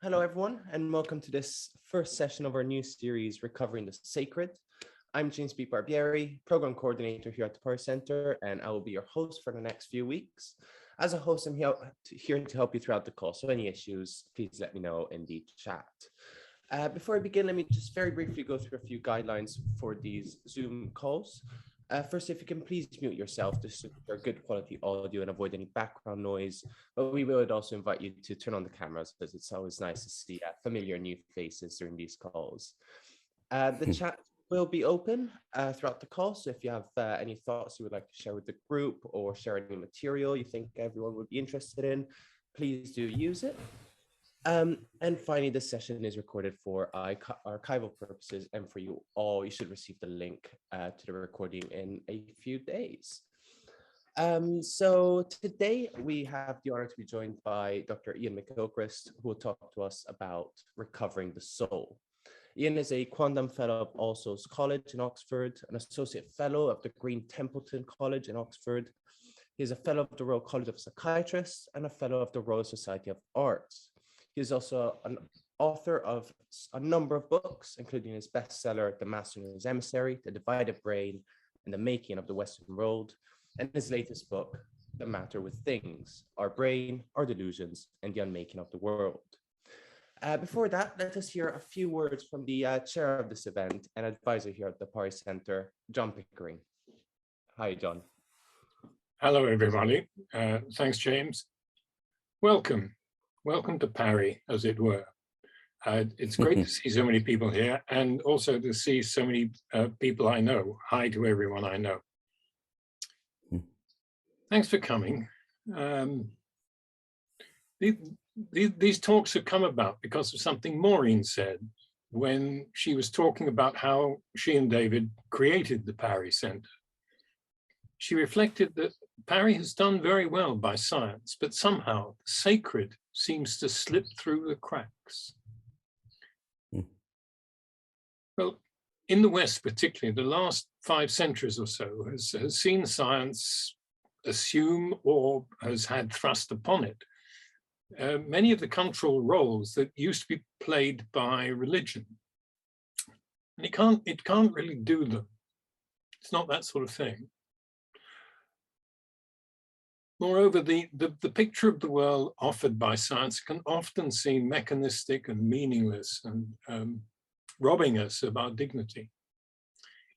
Hello, everyone, and welcome to this first session of our new series, Recovering the Sacred. I'm James B. Barbieri, Program Coordinator here at the Power Center, and I will be your host for the next few weeks. As a host, I'm here to help you throughout the call, so any issues, please let me know in the chat. Before I begin, let me just very briefly go through a few guidelines for these Zoom calls. First, if you can please mute yourself to secure good quality audio and avoid any background noise, but we would also invite you to turn on the cameras because it's always nice to see familiar new faces during these calls. The chat will be open throughout the call, so if you have any thoughts you would like to share with the group or share any material you think everyone would be interested in, please do use it. And finally, this session is recorded for archival purposes, and for you all, you should receive the link to the recording in a few days. So today we have the honor to be joined by Dr. Iain McGilchrist, who will talk to us about recovering the soul. Iain is a Quondam Fellow of All Souls College in Oxford, an Associate Fellow of the Green Templeton College in Oxford. He is a Fellow of the Royal College of Psychiatrists and a Fellow of the Royal Society of Arts. He is also an author of a number of books, including his bestseller, The Master and His Emissary, The Divided Brain, and The Making of the Western World, and his latest book, The Matter with Things, Our Brain, Our Delusions, and the Unmaking of the World. Before that, let us hear a few words from the chair of this event and advisor here at the Power Center, John Pickering. Hi, John. Hello, everybody. Thanks, James. Welcome to Parry, as it were. It's great to see so many people here, and also to see so many people I know. Hi to everyone I know. Thanks for coming. These talks have come about because of something Maureen said when she was talking about how she and David created the Parry Center. She reflected that Parry has done very well by science, but somehow the sacred seems to slip through the cracks. Well, in the West particularly, the last 5 centuries or so has seen science assume or has had thrust upon it many of the cultural roles that used to be played by religion. And it can't really do them. It's not that sort of thing. Moreover, the picture of the world offered by science can often seem mechanistic and meaningless and robbing us of our dignity.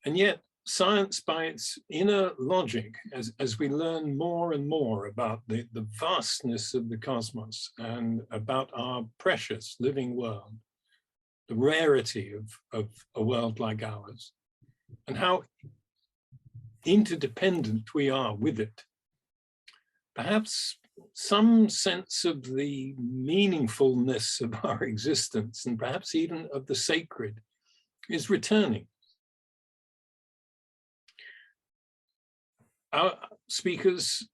And yet, science, by its inner logic, as we learn more and more about the vastness of the cosmos and about our precious living world, the rarity of a world like ours, and how interdependent we are with it, perhaps some sense of the meaningfulness of our existence, and perhaps even of the sacred, is returning. Our speakers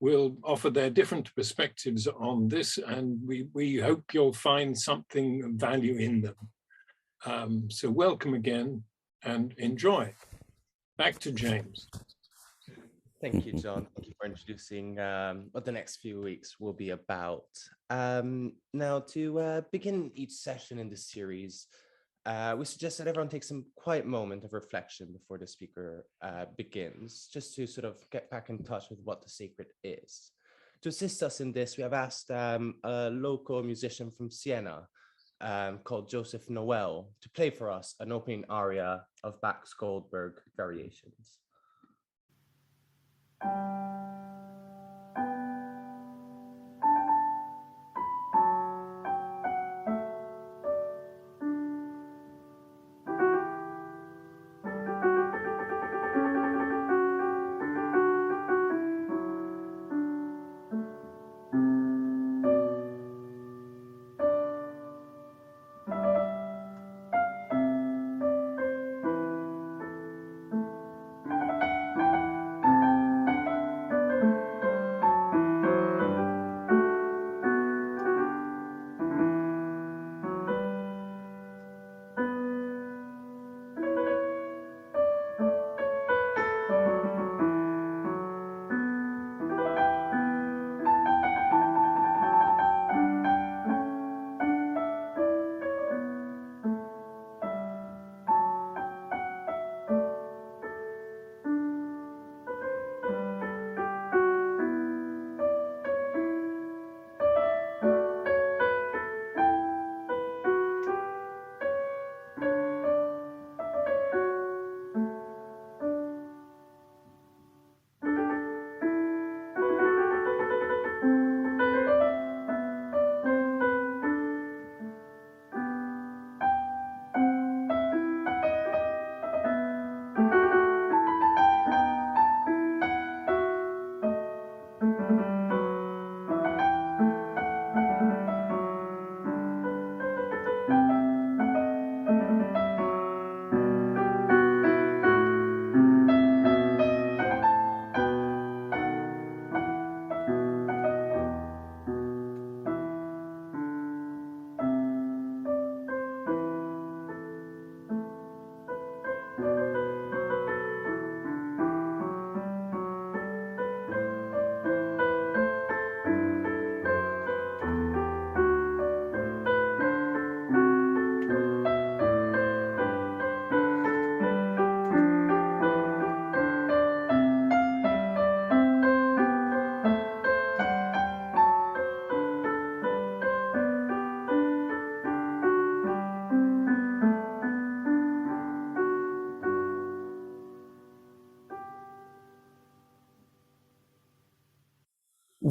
will offer their different perspectives on this, and we hope you'll find something of value in them. So welcome again and enjoy. Back to James. Thank you, John. Thank you for introducing what the next few weeks will be about. Now, to begin each session in this series, we suggest that everyone takes some quiet moment of reflection before the speaker begins, just to sort of get back in touch with what the sacred is. To assist us in this, we have asked a local musician from Siena called Joseph Noel to play for us an opening aria of Bach's Goldberg Variations.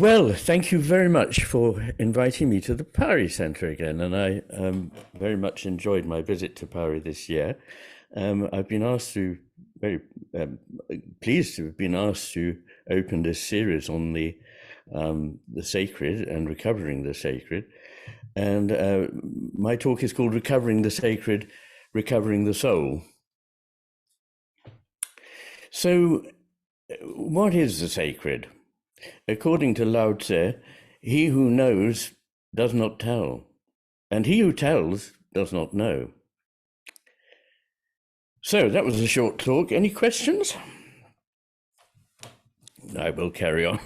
Well, thank you very much for inviting me to the Pari Centre again, and I very much enjoyed my visit to Pari this year. I've been asked to, very pleased to have been asked to open this series on the sacred and recovering the sacred, and my talk is called Recovering the Sacred, Recovering the Soul. So, what is the sacred? According to Lao Tse, he who knows does not tell, and he who tells does not know. So that was a short talk. Any questions? I will carry on,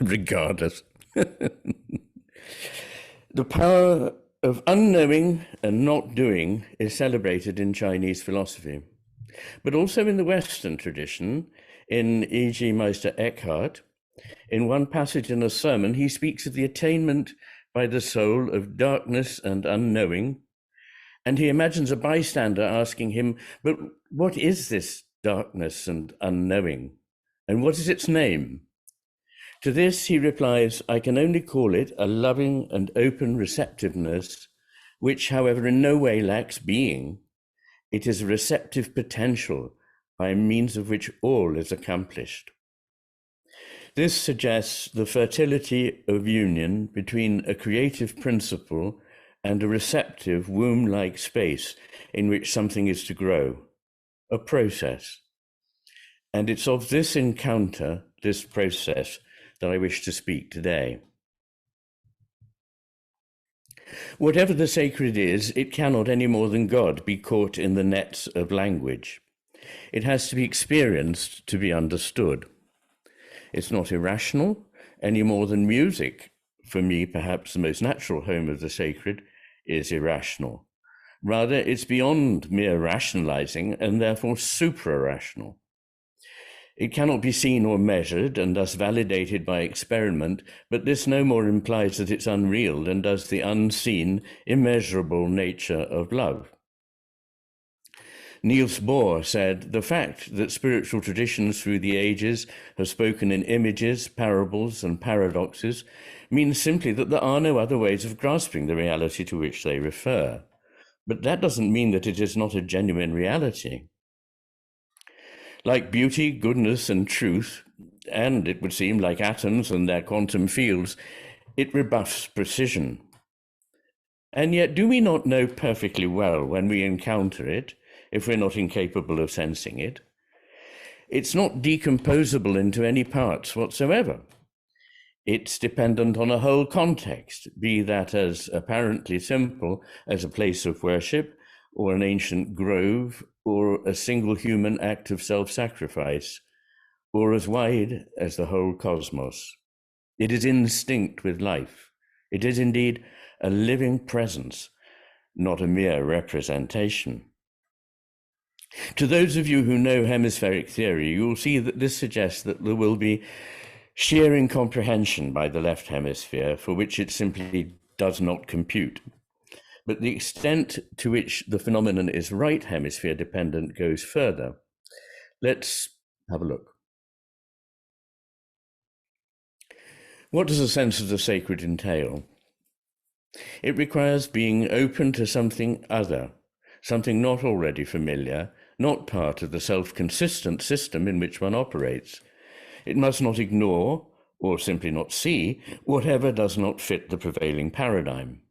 regardless. The power of unknowing and not doing is celebrated in Chinese philosophy, but also in the Western tradition. In E.G. Meister Eckhart, in one passage in a sermon, he speaks of the attainment by the soul of darkness and unknowing, and he imagines a bystander asking him, but what is this darkness and unknowing, and what is its name? To this he replies, I can only call it a loving and open receptiveness, which, however, in no way lacks being. It is a receptive potential by means of which all is accomplished. This suggests the fertility of union between a creative principle and a receptive womb-like space in which something is to grow, a process. And it's of this encounter, this process, that I wish to speak today. Whatever the sacred is, it cannot any more than God be caught in the nets of language. It has to be experienced to be understood. It's not irrational any more than music, for me perhaps the most natural home of the sacred, is irrational. Rather, it's beyond mere rationalizing and therefore supra-rational. It cannot be seen or measured and thus validated by experiment, but this no more implies that it's unreal than does the unseen, immeasurable nature of love. Niels Bohr said, the fact that spiritual traditions through the ages have spoken in images, parables, and paradoxes means simply that there are no other ways of grasping the reality to which they refer. But that doesn't mean that it is not a genuine reality. Like beauty, goodness, and truth, and it would seem like atoms and their quantum fields, it rebuffs precision. And yet, do we not know perfectly well when we encounter it, if we're not incapable of sensing it? It's not decomposable into any parts whatsoever. It's dependent on a whole context, be that as apparently simple as a place of worship, or an ancient grove, or a single human act of self-sacrifice, or as wide as the whole cosmos. It is instinct with life. It is indeed a living presence, not a mere representation. To those of you who know hemispheric theory, you will see that this suggests that there will be sheer incomprehension by the left hemisphere, for which it simply does not compute. But the extent to which the phenomenon is right hemisphere dependent goes further. Let's have a look. What does a sense of the sacred entail? It requires being open to something other, something not already familiar, not part of the self-consistent system in which one operates. It must not ignore, or simply not see, whatever does not fit the prevailing paradigm.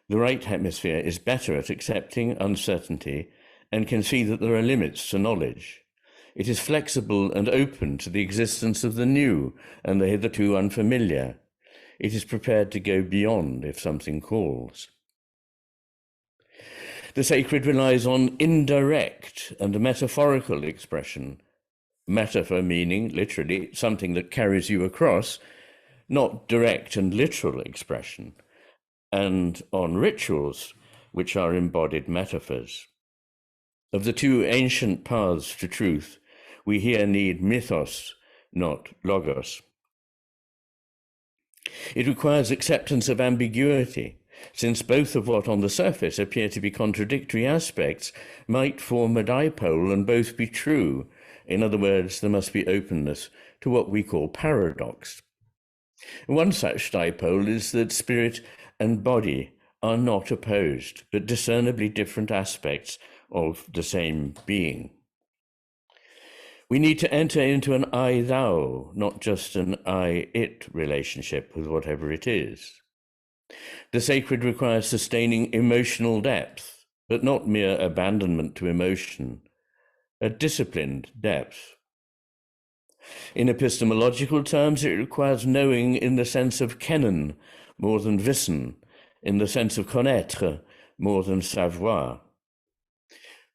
The right hemisphere is better at accepting uncertainty and can see that there are limits to knowledge. It is flexible and open to the existence of the new and the hitherto unfamiliar. It is prepared to go beyond if something calls. The sacred relies on indirect and metaphorical expression. Metaphor meaning, literally, something that carries you across, not direct and literal expression, and on rituals, which are embodied metaphors. Of the two ancient paths to truth, we here need mythos, not logos. It requires acceptance of ambiguity, since both of what on the surface appear to be contradictory aspects might form a dipole and both be true. In other words, there must be openness to what we call paradox. One such dipole is that spirit and body are not opposed, but discernibly different aspects of the same being. We need to enter into an I-thou, not just an I-it relationship with whatever it is. The sacred requires sustaining emotional depth, but not mere abandonment to emotion, a disciplined depth. In epistemological terms, it requires knowing in the sense of kennen more than wissen, in the sense of connaître more than savoir.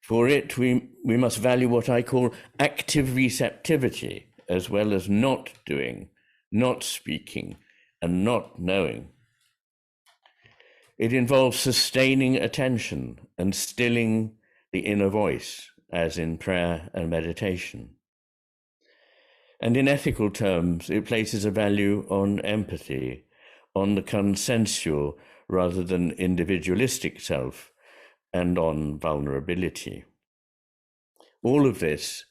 For it, we must value what I call active receptivity, as well as not doing, not speaking, and not knowing. It involves sustaining attention and stilling the inner voice, as in prayer and meditation. And in ethical terms, it places a value on empathy, on the consensual rather than individualistic self, and on vulnerability. All of this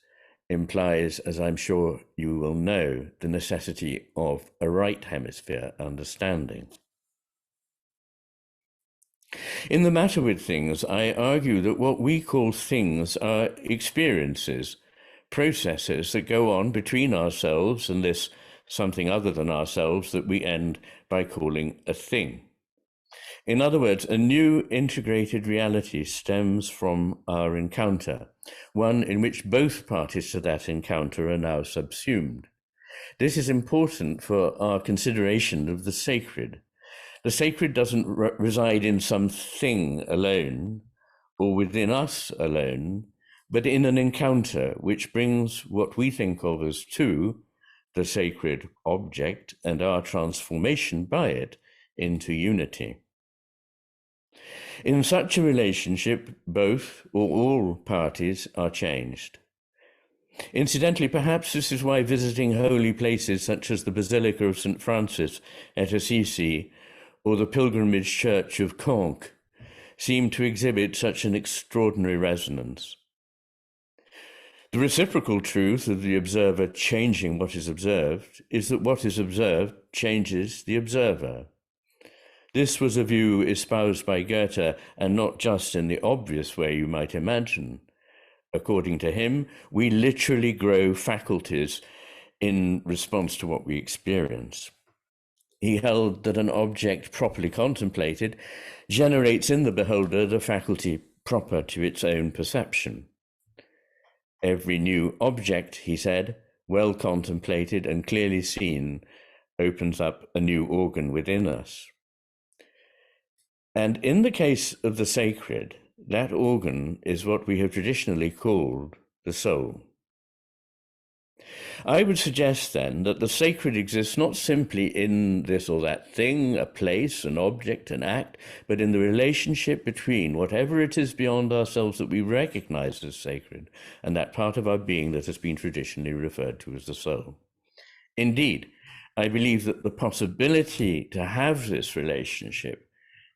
implies, as I'm sure you will know, the necessity of a right hemisphere understanding. In the matter with things, I argue that what we call things are experiences, processes that go on between ourselves and this something other than ourselves that we end by calling a thing. In other words, a new integrated reality stems from our encounter, one in which both parties to that encounter are now subsumed. This is important for our consideration of the sacred. The sacred doesn't reside in some thing alone or within us alone, but in an encounter which brings what we think of as two, the sacred object, and our transformation by it into unity. In such a relationship, both or all parties are changed. Incidentally, perhaps this is why visiting holy places such as the Basilica of St. Francis at Assisi or the pilgrimage church of Conques seem to exhibit such an extraordinary resonance. The reciprocal truth of the observer changing what is observed is that what is observed changes the observer. This was a view espoused by Goethe, and not just in the obvious way you might imagine. According to him, we literally grow faculties in response to what we experience. He held that an object properly contemplated generates in the beholder the faculty proper to its own perception. Every new object, he said, well contemplated and clearly seen, opens up a new organ within us. And in the case of the sacred, that organ is what we have traditionally called the soul. I would suggest then that the sacred exists not simply in this or that thing, a place, an object, an act, but in the relationship between whatever it is beyond ourselves that we recognize as sacred and that part of our being that has been traditionally referred to as the soul. Indeed, I believe that the possibility to have this relationship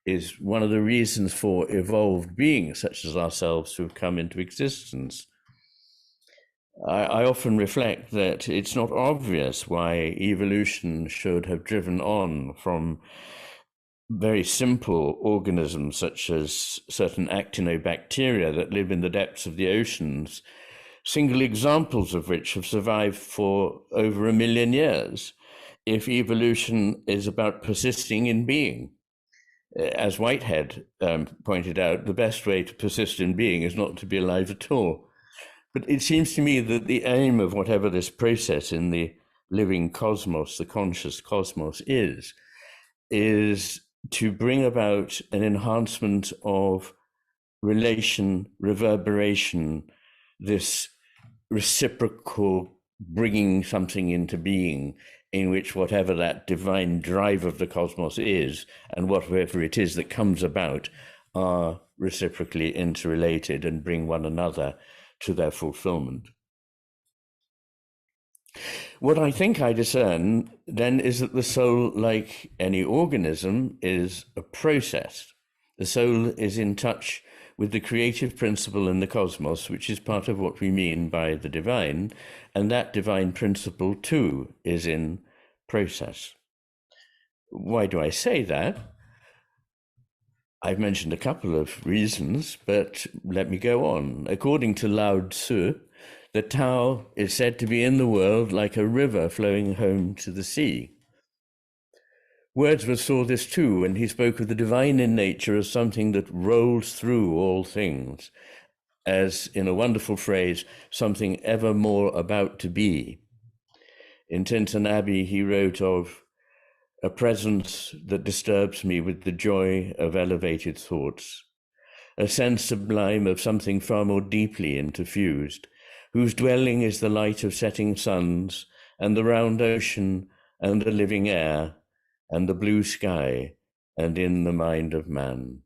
is one of the reasons for evolved beings such as ourselves to have come into existence. I often reflect that it's not obvious why evolution should have driven on from very simple organisms such as certain actinobacteria that live in the depths of the oceans, single examples of which have survived for over 1 million years, if evolution is about persisting in being. As Whitehead pointed out, the best way to persist in being is not to be alive at all. But it seems to me that the aim of whatever this process in the living cosmos, the conscious cosmos is to bring about an enhancement of relation, reverberation, this reciprocal bringing something into being in which whatever that divine drive of the cosmos is and whatever it is that comes about are reciprocally interrelated and bring one another to their fulfillment. What I think I discern then is that the soul, like any organism, is a process. The soul is in touch with the creative principle in the cosmos, which is part of what we mean by the divine, and that divine principle too is in process. Why do I say that? I've mentioned a couple of reasons, but let me go on. According to Lao Tzu, the Tao is said to be in the world like a river flowing home to the sea. Wordsworth saw this too when he spoke of the divine in nature as something that rolls through all things, as, in a wonderful phrase, something ever more about to be. In Tintern Abbey, he wrote of a presence that disturbs me with the joy of elevated thoughts, a sense sublime of something far more deeply interfused, whose dwelling is the light of setting suns, and the round ocean, and the living air, and the blue sky, and in the mind of man.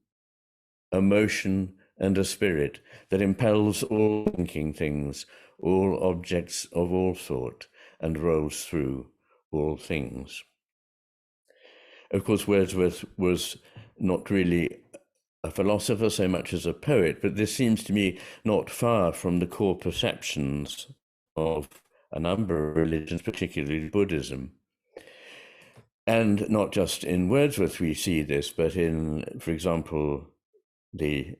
A motion and a spirit that impels all thinking things, all objects of all sort, and rolls through all things. Of course, Wordsworth was not really a philosopher so much as a poet, but this seems to me not far from the core perceptions of a number of religions, particularly Buddhism. And not just in Wordsworth we see this, but in, for example, the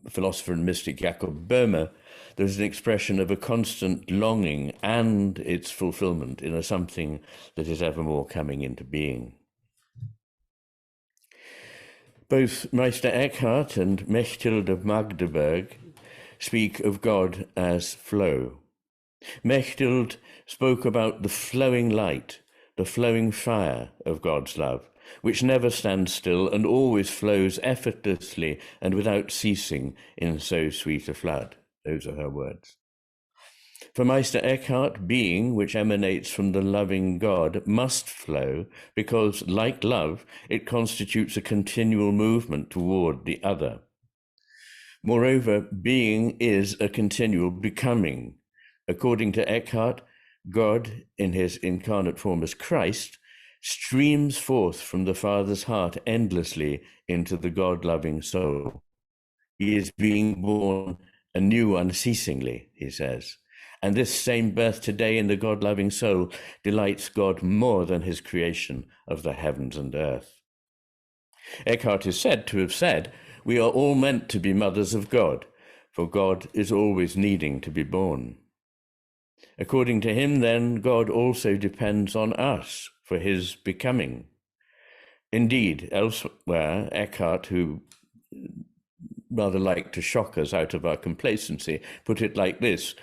philosopher and mystic Jacob Boehme, there's an expression of a constant longing and its fulfillment in a something that is evermore coming into being. Both Meister Eckhart and Mechthild of Magdeburg speak of God as flow. Mechthild spoke about the flowing light, the flowing fire of God's love, which never stands still and always flows effortlessly and without ceasing in so sweet a flood. Those are her words. For Meister Eckhart, being, which emanates from the loving God, must flow because, like love, it constitutes a continual movement toward the other. Moreover, being is a continual becoming. According to Eckhart, God, in his incarnate form as Christ, streams forth from the Father's heart endlessly into the God-loving soul. He is being born anew unceasingly, he says. And this same birth today in the God-loving soul delights God more than his creation of the heavens and earth. Eckhart is said to have said, "We are all meant to be mothers of God, for God is always needing to be born." According to him, then, God also depends on us for his becoming. Indeed, elsewhere, Eckhart, who rather liked to shock us out of our complacency, put it like this: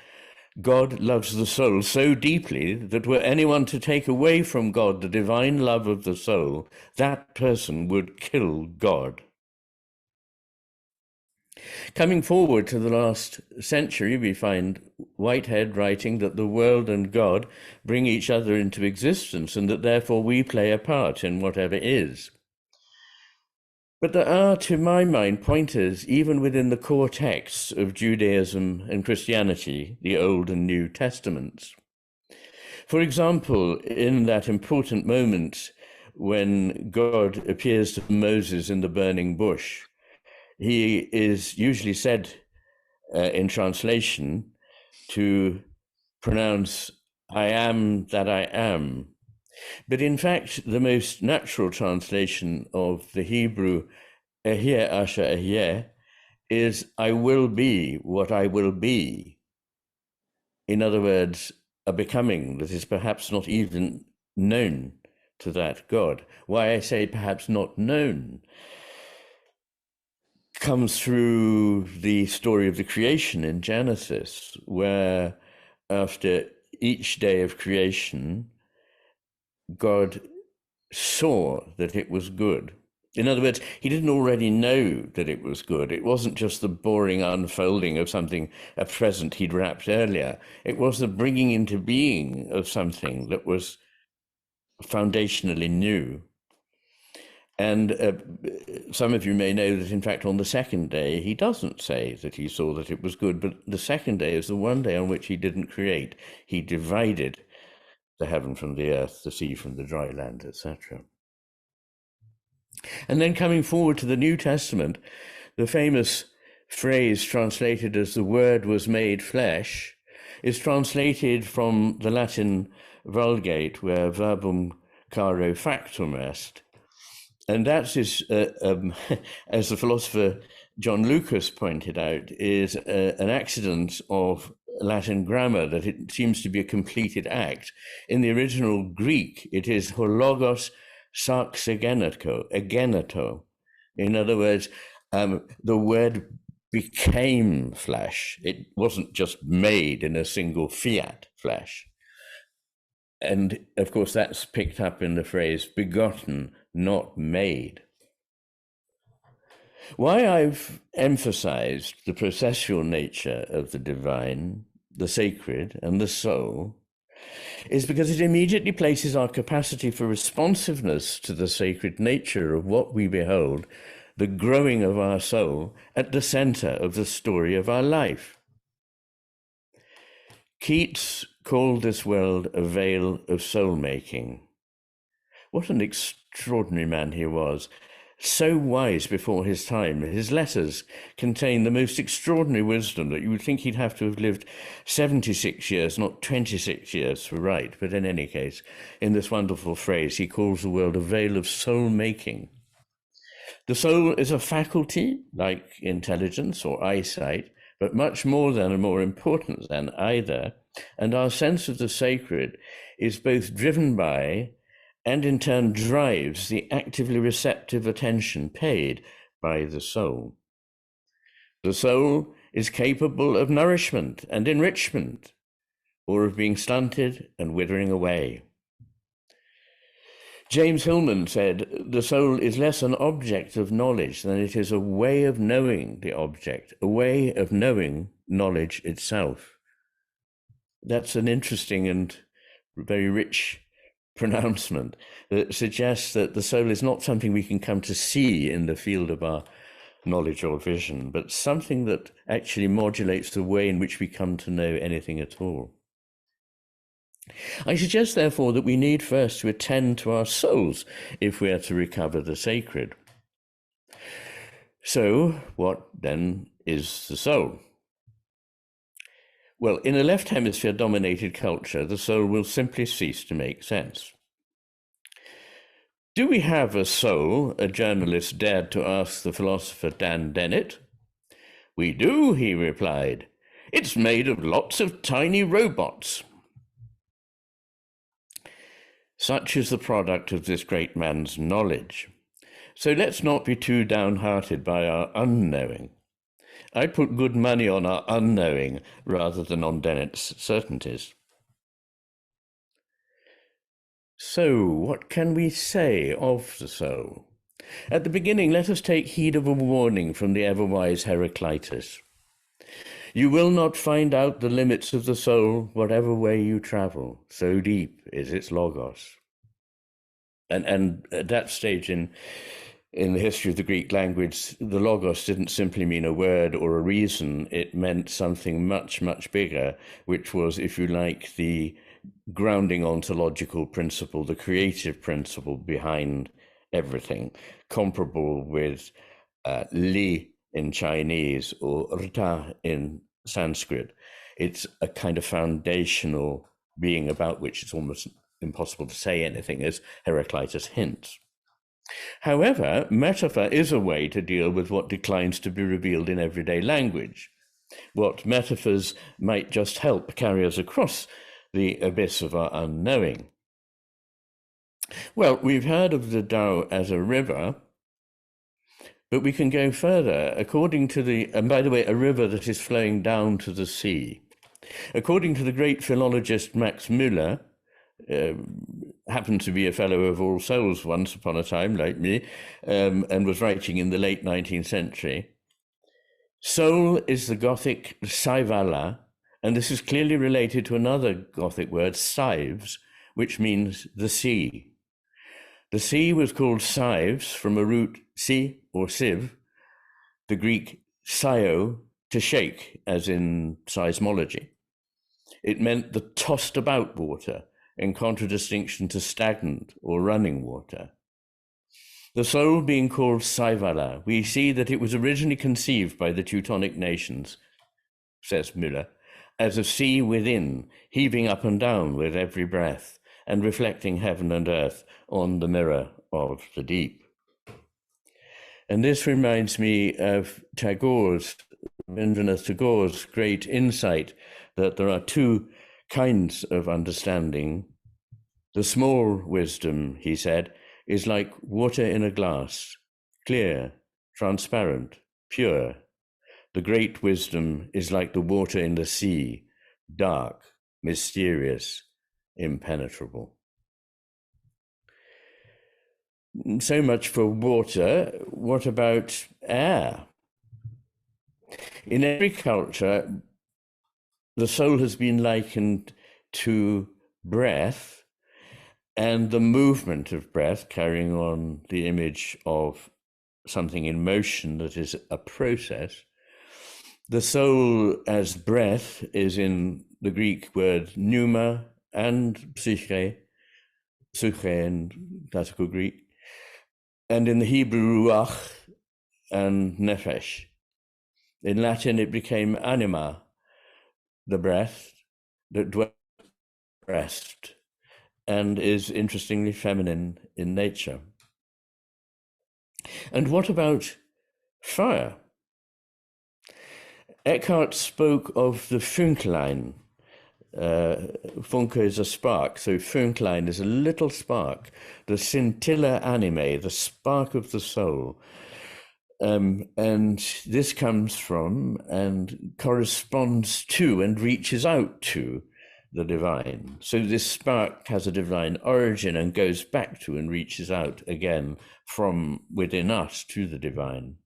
God loves the soul so deeply that were anyone to take away from God the divine love of the soul, that person would kill God. Coming forward to the last century, we find Whitehead writing that the world and God bring each other into existence and that therefore we play a part in whatever is. But there are, to my mind, pointers even within the core texts of Judaism and Christianity, the Old and New Testaments. For example, in that important moment when God appears to Moses in the burning bush, he is usually said in translation to pronounce, "I am that I am." But in fact, the most natural translation of the Hebrew, "Ehyeh asher ehyeh," is, "I will be what I will be." In other words, a becoming that is perhaps not even known to that God. Why I say perhaps not known comes through the story of the creation in Genesis, where after each day of creation, God saw that it was good. In other words, he didn't already know that it was good. It wasn't just the boring unfolding of something, a present he'd wrapped earlier. It was the bringing into being of something that was foundationally new. And some of you may know that, in fact, on the second day, he doesn't say that he saw that it was good, but the second day is the one day on which he didn't create. He divided the heaven from the earth, the sea from the dry land, etc. And then coming forward to the New Testament, the famous phrase translated as "the Word was made flesh" is translated from the Latin Vulgate, where verbum caro factum est. And that is, as the philosopher John Lucas pointed out, is an accident of Latin grammar, that it seems to be a completed act. In the original Greek, it is ho logos sarx egeneto. In other words, the word became flesh. It wasn't just made in a single fiat flesh. And of course, that's picked up in the phrase begotten, not made. Why I've emphasized the processual nature of the divine, the sacred, and the soul is because it immediately places our capacity for responsiveness to the sacred nature of what we behold, the growing of our soul, at the center of the story of our life. Keats called this world a vale of soul-making. What an extraordinary man he was. So wise before his time. His letters contain the most extraordinary wisdom that you would think he'd have to have lived 76 years, not 26 years to write. But in any case, in this wonderful phrase, he calls the world a vale of soul-making. The soul is a faculty, like intelligence or eyesight, but much more than and more important than either. And our sense of the sacred is both driven by and in turn drives the actively receptive attention paid by the soul. The soul is capable of nourishment and enrichment, or of being stunted and withering away. James Hillman said, the soul is less an object of knowledge than it is a way of knowing the object, a way of knowing knowledge itself. That's an interesting and very rich pronouncement that suggests that the soul is not something we can come to see in the field of our knowledge or vision, but something that actually modulates the way in which we come to know anything at all. I suggest, therefore, that we need first to attend to our souls if we are to recover the sacred. So, what then is the soul? Well, in a left hemisphere dominated culture, the soul will simply cease to make sense. Do we have a soul? A journalist dared to ask the philosopher Dan Dennett. We do, he replied. It's made of lots of tiny robots. Such is the product of this great man's knowledge. So let's not be too downhearted by our unknowing. I put good money on our unknowing rather than on Dennett's certainties. So, what can we say of the soul? At the beginning, let us take heed of a warning from the ever-wise Heraclitus. You will not find out the limits of the soul, whatever way you travel. So deep is its logos. And at that stage in the history of the Greek language, the logos didn't simply mean a word or a reason. It meant something much, much bigger, which was, if you like, the grounding ontological principle, the creative principle behind everything, comparable with li in Chinese or rta in Sanskrit. It's a kind of foundational being about which it's almost impossible to say anything, as Heraclitus hints. However, metaphor is a way to deal with what declines to be revealed in everyday language. What metaphors might just help carry us across the abyss of our unknowing. Well, we've heard of the Tao as a river, but we can go further. According to and by the way, a river that is flowing down to the sea. According to the great philologist Max Müller, happened to be a fellow of All Souls once upon a time, like me, and was writing in the late 19th century, soul is the Gothic saivala, and this is clearly related to another Gothic word, sives, which means the sea. The sea was called sives from a root si or sieve, the Greek sio, to shake, as in seismology. It meant the tossed about water, in contradistinction to stagnant or running water. The soul being called saivala, we see that it was originally conceived by the Teutonic nations, says Müller, as a sea within, heaving up and down with every breath, and reflecting heaven and earth on the mirror of the deep. And this reminds me of Rabindranath Tagore's great insight that there are two kinds of understanding. The small wisdom, he said, is like water in a glass, clear, transparent, pure. The great wisdom is like the water in the sea, dark, mysterious, impenetrable. So much for water. What about air? In every culture, the soul has been likened to breath, and the movement of breath, carrying on the image of something in motion that is a process. The soul as breath is in the Greek word pneuma and psyche in classical Greek, and in the Hebrew ruach and nefesh. In Latin, it became anima, the breath that dwells in the breast, and is interestingly feminine in nature. And what about fire? Eckhart spoke of the Fünklein. Funke is a spark, so Fünklein is a little spark, the scintilla animae, the spark of the soul. And this comes from and corresponds to and reaches out to the divine. So this spark has a divine origin and goes back to and reaches out again from within us to the divine.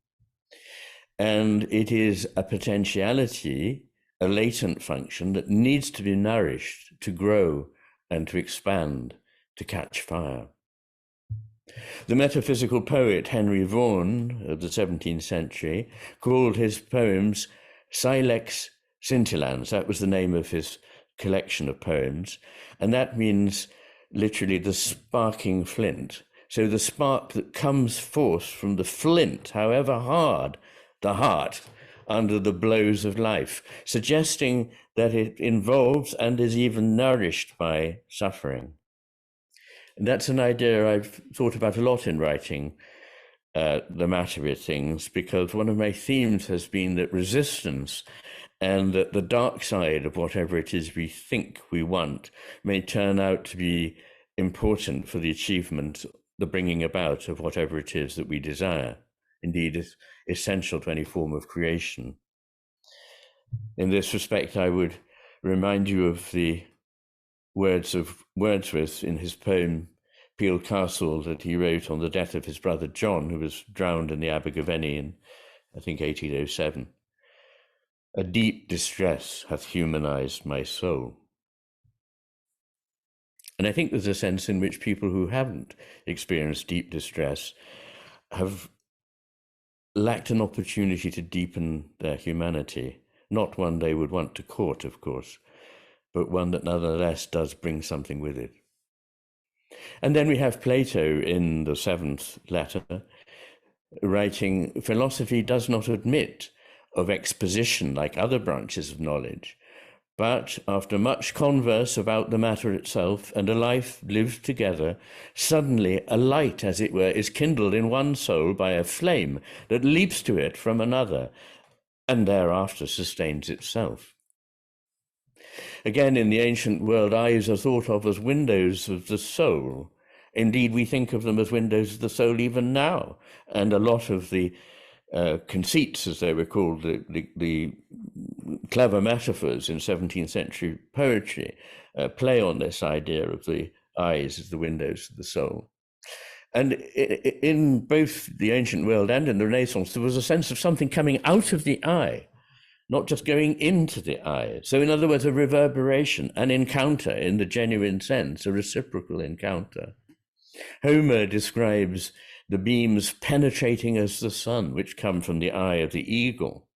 And it is a potentiality, a latent function that needs to be nourished to grow and to expand, to catch fire. The metaphysical poet Henry Vaughan of the 17th century called his poems Silex Scintillans. That was the name of his collection of poems. And that means literally the sparking flint. So the spark that comes forth from the flint, however hard the heart under the blows of life, suggesting that it involves and is even nourished by suffering. And that's an idea I've thought about a lot in writing The Matter with Things, because one of my themes has been that resistance and that the dark side of whatever it is we think we want may turn out to be important for the achievement, the bringing about of whatever it is that we desire. Indeed, is essential to any form of creation. In this respect, I would remind you of the words of Wordsworth in his poem Peel Castle that he wrote on the death of his brother John, who was drowned in the Abergavenny in, I think, 1807. A deep distress hath humanized my soul. And I think there's a sense in which people who haven't experienced deep distress have lacked an opportunity to deepen their humanity, not one they would want to court, of course, but one that nonetheless does bring something with it. And then we have Plato in the 7th letter, writing, philosophy does not admit of exposition like other branches of knowledge, but after much converse about the matter itself and a life lived together, suddenly a light, as it were, is kindled in one soul by a flame that leaps to it from another, and thereafter sustains itself. Again, in the ancient world, eyes are thought of as windows of the soul. Indeed, we think of them as windows of the soul even now, and a lot of the conceits, as they were called, the clever metaphors in 17th century poetry play on this idea of the eyes as the windows of the soul. And in both the ancient world and in the Renaissance, there was a sense of something coming out of the eye, not just going into the eye. So in other words, a reverberation, an encounter in the genuine sense, a reciprocal encounter. Homer describes the beams penetrating as the sun, which come from the eye of the eagle.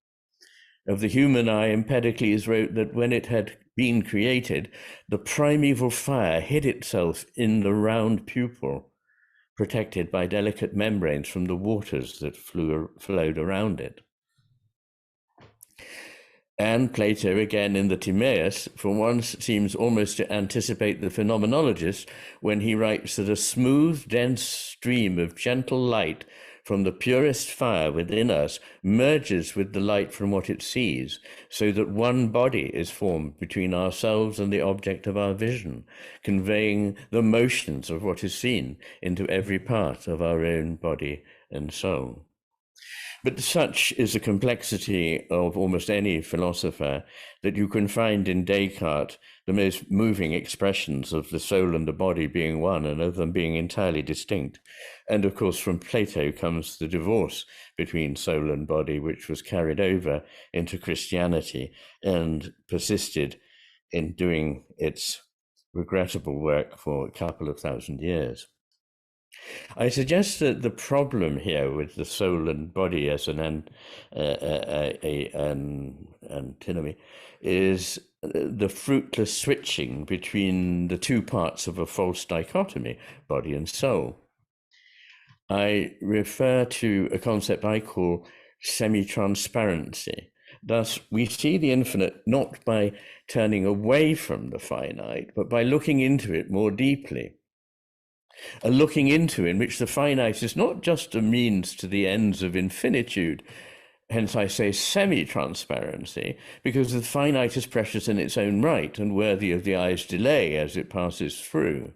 Of the human eye, Empedocles wrote that when it had been created, the primeval fire hid itself in the round pupil, protected by delicate membranes from the waters that flowed around it. And Plato, again in the Timaeus, for once seems almost to anticipate the phenomenologist when he writes that a smooth, dense stream of gentle light from the purest fire within us merges with the light from what it sees, so that one body is formed between ourselves and the object of our vision, conveying the motions of what is seen into every part of our own body and soul. But such is the complexity of almost any philosopher that you can find in Descartes the most moving expressions of the soul and the body being one and of them being entirely distinct. And of course, from Plato comes the divorce between soul and body, which was carried over into Christianity and persisted in doing its regrettable work for a couple of thousand years. I suggest that the problem here with the soul and body as an antinomy is the fruitless switching between the two parts of a false dichotomy, body and soul. I refer to a concept I call semi-transparency. Thus, we see the infinite not by turning away from the finite, but by looking into it more deeply. A looking into in which the finite is not just a means to the ends of infinitude. Hence I say semi-transparency, because the finite is precious in its own right and worthy of the eye's delay as it passes through.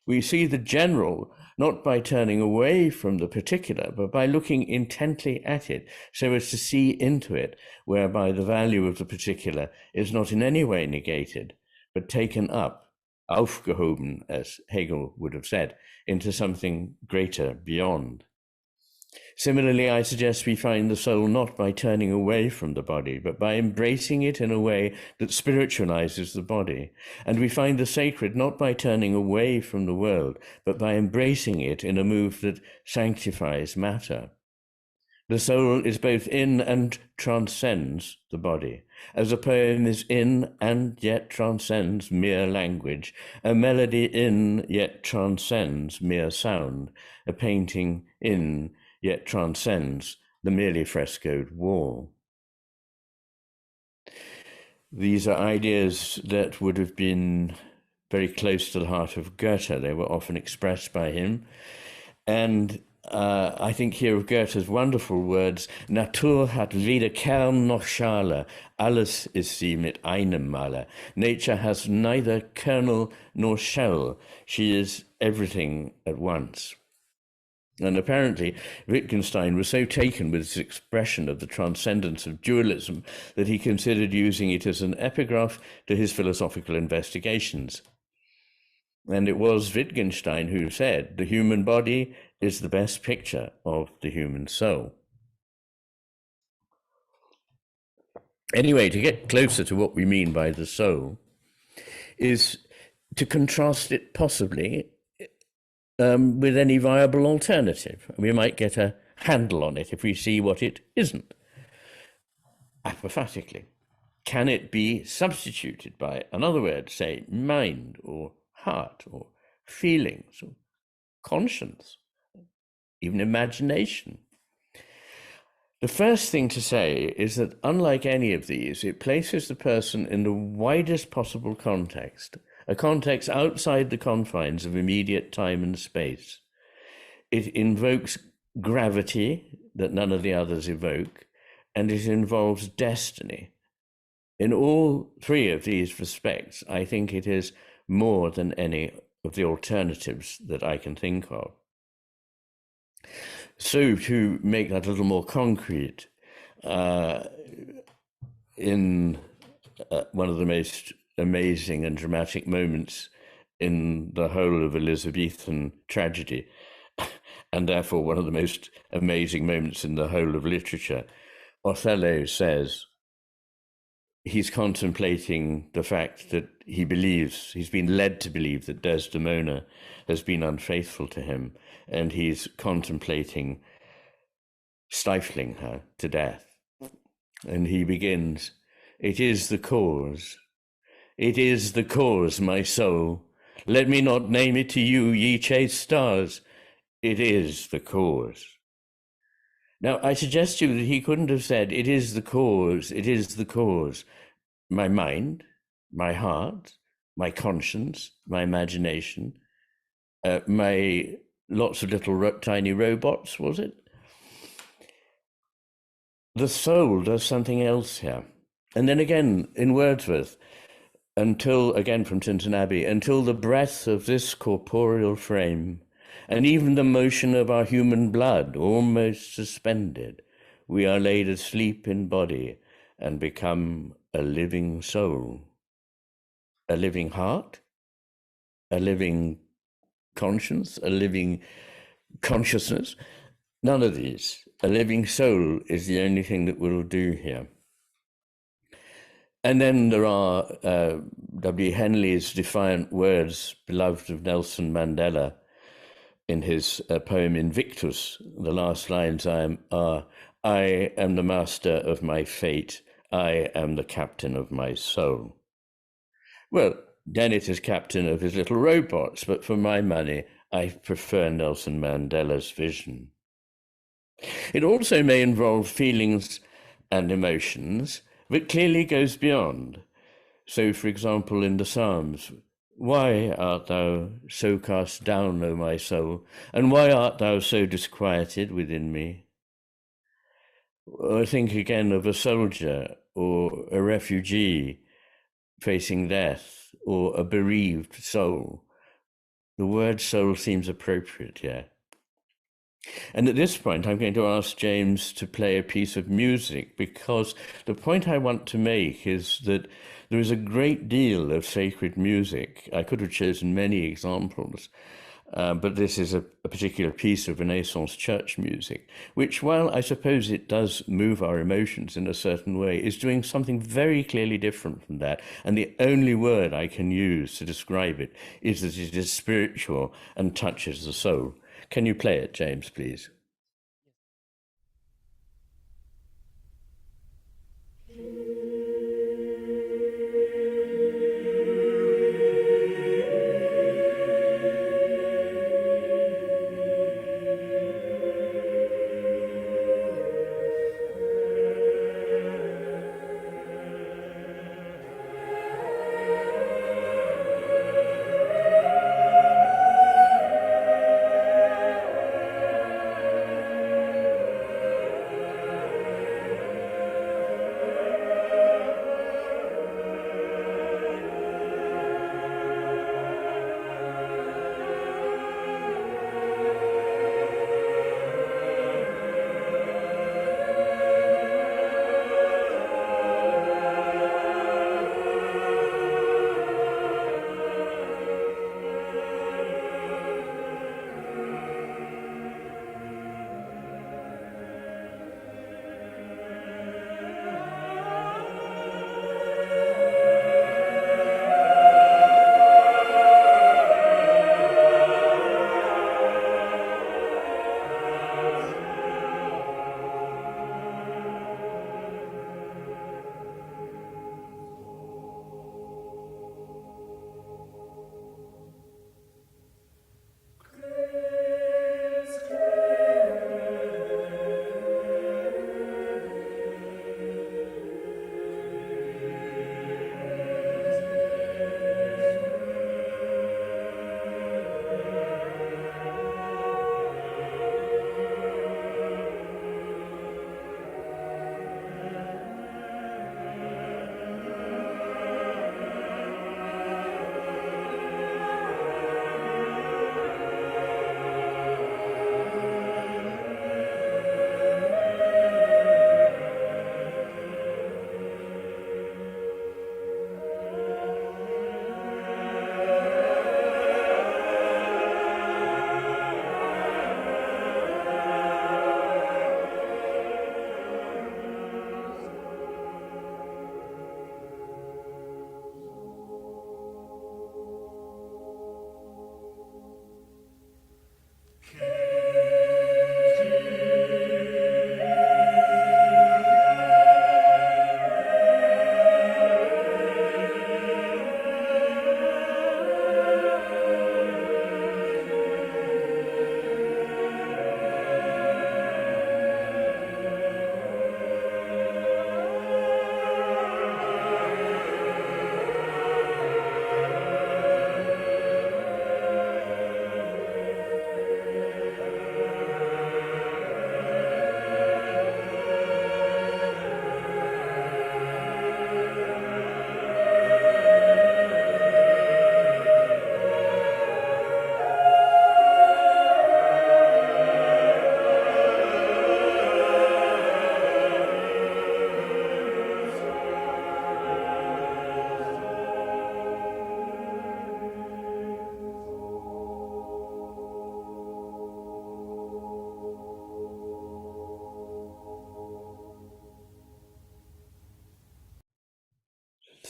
We see the general not by turning away from the particular, but by looking intently at it, so as to see into it, whereby the value of the particular is not in any way negated, but taken up, aufgehoben, as Hegel would have said, into something greater beyond. Similarly, I suggest we find the soul not by turning away from the body, but by embracing it in a way that spiritualizes the body. And we find the sacred not by turning away from the world, but by embracing it in a move that sanctifies matter. The soul is both in and transcends the body, as a poem is in and yet transcends mere language, a melody in yet transcends mere sound, a painting in yet transcends the merely frescoed wall. These are ideas that would have been very close to the heart of Goethe. They were often expressed by him. And I think here of Goethe's wonderful words, Natur hat weder Kern noch Schale, alles ist sie mit einem Male. Nature has neither kernel nor shell, she is everything at once. And apparently Wittgenstein was so taken with this expression of the transcendence of dualism that he considered using it as an epigraph to his philosophical investigations. And it was Wittgenstein who said, the human body is the best picture of the human soul. Anyway, to get closer to what we mean by the soul is to contrast it possibly with any viable alternative. We might get a handle on it if we see what it isn't. Apophatically, can it be substituted by another word, say mind or heart or feelings or conscience, even imagination? The first thing to say is that unlike any of these, it places the person in the widest possible context, a context outside the confines of immediate time and space. It invokes gravity that none of the others evoke, and it involves destiny. In all three of these respects, I think it is more than any of the alternatives that I can think of. So to make that a little more concrete, in one of the most amazing and dramatic moments in the whole of Elizabethan tragedy, and therefore one of the most amazing moments in the whole of literature, Othello says he's contemplating the fact that he believes, he's been led to believe that Desdemona has been unfaithful to him, and he's contemplating stifling her to death. And he begins, "It is the cause. It is the cause, my soul. Let me not name it to you, ye chaste stars. It is the cause." Now, I suggest to you that he couldn't have said, it is the cause, it is the cause. My mind, my heart, my conscience, my imagination, my lots of little tiny robots, was it? The soul does something else here. And then again, in Wordsworth, until, again from Tinton Abbey, until the breath of this corporeal frame, and even the motion of our human blood almost suspended, we are laid asleep in body and become a living soul, a living heart, a living conscience, a living consciousness. None of these. A living soul is the only thing that will do here. And then there are W. Henley's defiant words, beloved of Nelson Mandela, in his poem Invictus. The last lines are, I am the master of my fate. I am the captain of my soul. Well, Dennett is captain of his little robots, but for my money, I prefer Nelson Mandela's vision. It also may involve feelings and emotions, but clearly goes beyond. So, for example, in the Psalms, why art thou so cast down, O my soul, and why art thou so disquieted within me? I think again of a soldier or a refugee facing death, or a bereaved soul. The word soul seems appropriate here. And at this point, I'm going to ask James to play a piece of music, because the point I want to make is that there is a great deal of sacred music. I could have chosen many examples, but this is a particular piece of Renaissance church music, which, while I suppose it does move our emotions in a certain way, is doing something very clearly different from that. And the only word I can use to describe it is that it is spiritual and touches the soul. Can you play it, James, please?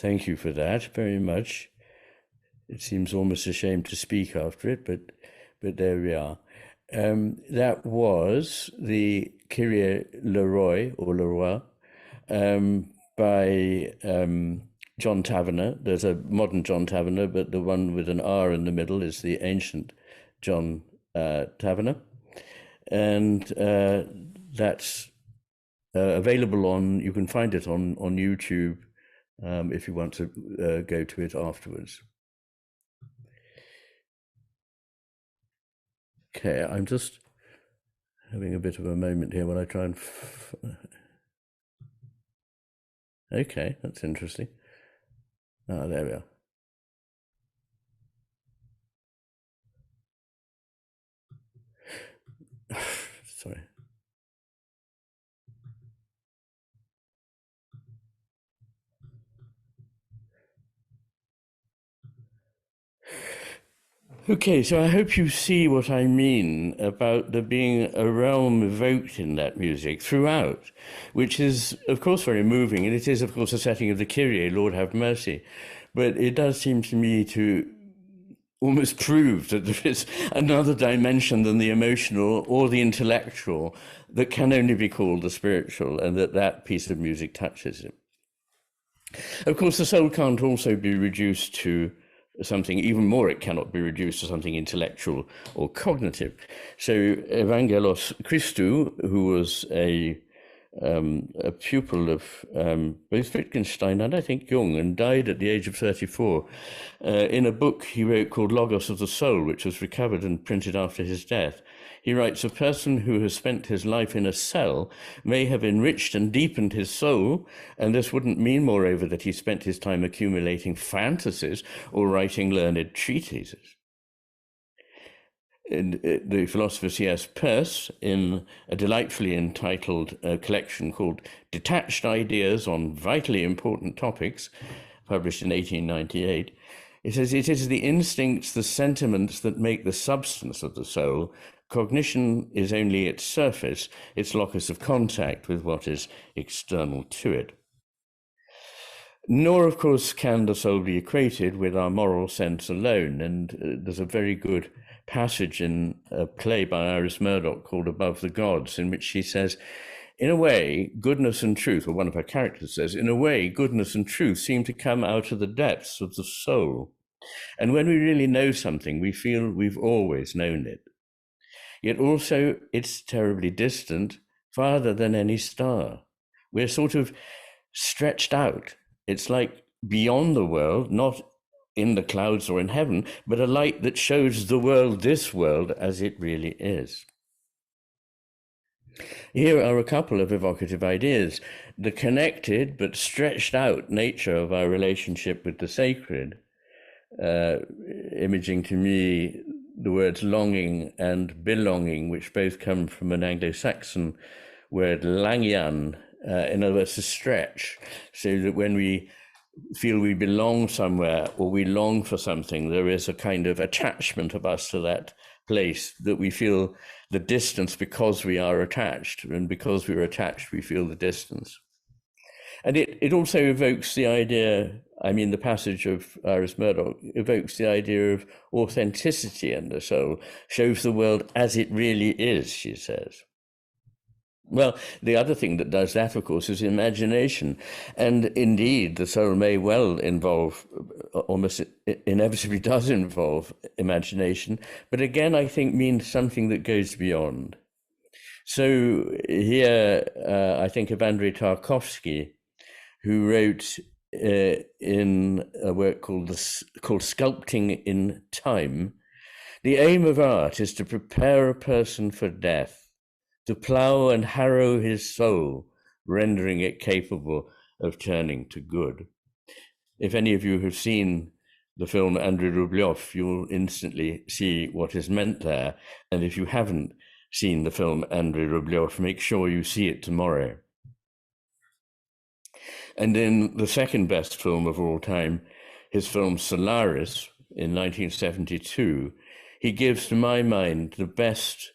Thank you for that very much. It seems almost a shame to speak after it, but there we are. That was the Kyrie Leroy or Leroy by John Taverner. There's a modern John Taverner, but the one with an R in the middle is the ancient John Taverner. And that's available on, you can find it on YouTube if you want to go to it afterwards. Okay, I'm just having a bit of a moment here when I try and... Okay, that's interesting. Ah, there we are. Sorry. Okay, so I hope you see what I mean about there being a realm evoked in that music throughout, which is, of course, very moving. And it is, of course, a setting of the Kyrie, Lord have mercy. But it does seem to me to almost prove that there is another dimension than the emotional or the intellectual that can only be called the spiritual, and that piece of music touches it. Of course, the soul can't also be reduced to something even more. It cannot be reduced to something intellectual or cognitive. So Evangelos Christou, who was a pupil of both Wittgenstein and I think Jung, and died at the age of 34, in a book he wrote called Logos of the Soul, which was recovered and printed after his death. He writes, a person who has spent his life in a cell may have enriched and deepened his soul, and this wouldn't mean, moreover, that he spent his time accumulating fantasies or writing learned treatises. The philosopher C.S. Peirce, in a delightfully entitled collection called Detached Ideas on Vitally Important Topics, published in 1898, he says, it is the instincts, the sentiments that make the substance of the soul. Cognition is only its surface, its locus of contact with what is external to it. Nor, of course, can the soul be equated with our moral sense alone. And there's a very good passage in a play by Iris Murdoch called Above the Gods, in which she says, in a way, goodness and truth, or one of her characters says, in a way, goodness and truth seem to come out of the depths of the soul. And when we really know something, we feel we've always known it. Yet also, it's terribly distant, farther than any star. We're sort of stretched out. It's like beyond the world, not in the clouds or in heaven, but a light that shows the world, this world, as it really is. Here are a couple of evocative ideas. The connected but stretched out nature of our relationship with the sacred, imaging to me the words longing and belonging, which both come from an Anglo-Saxon word langian, in other words, to stretch, so that when we feel we belong somewhere or we long for something, there is a kind of attachment of us to that place, that we feel the distance because we are attached, and because we're attached, we feel the distance. And it also evokes the idea, I mean, the passage of Iris Murdoch evokes the idea of authenticity in the soul, shows the world as it really is, she says. Well, the other thing that does that, of course, is imagination. And indeed, the soul may well involve, almost inevitably does involve imagination, but again, I think means something that goes beyond. So here, I think of Andrei Tarkovsky, who wrote in a work called Sculpting in Time, the aim of art is to prepare a person for death, to plough and harrow his soul, rendering it capable of turning to good. If any of you have seen the film Andrei Rublev, you'll instantly see what is meant there. And if you haven't seen the film Andrei Rublev, make sure you see it tomorrow. And in the second best film of all time, his film Solaris in 1972, he gives, to my mind, the best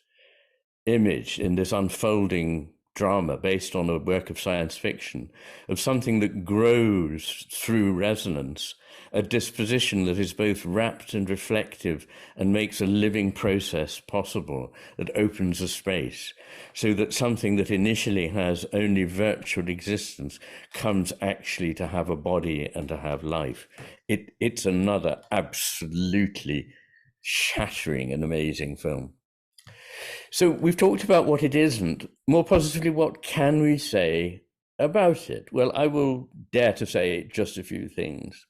image in this unfolding drama based on a work of science fiction, of something that grows through resonance, a disposition that is both rapt and reflective and makes a living process possible, that opens a space, so that something that initially has only virtual existence comes actually to have a body and to have life. It's another absolutely shattering and amazing film. So we've talked about what it isn't. More positively, what can we say about it? Well, I will dare to say just a few things.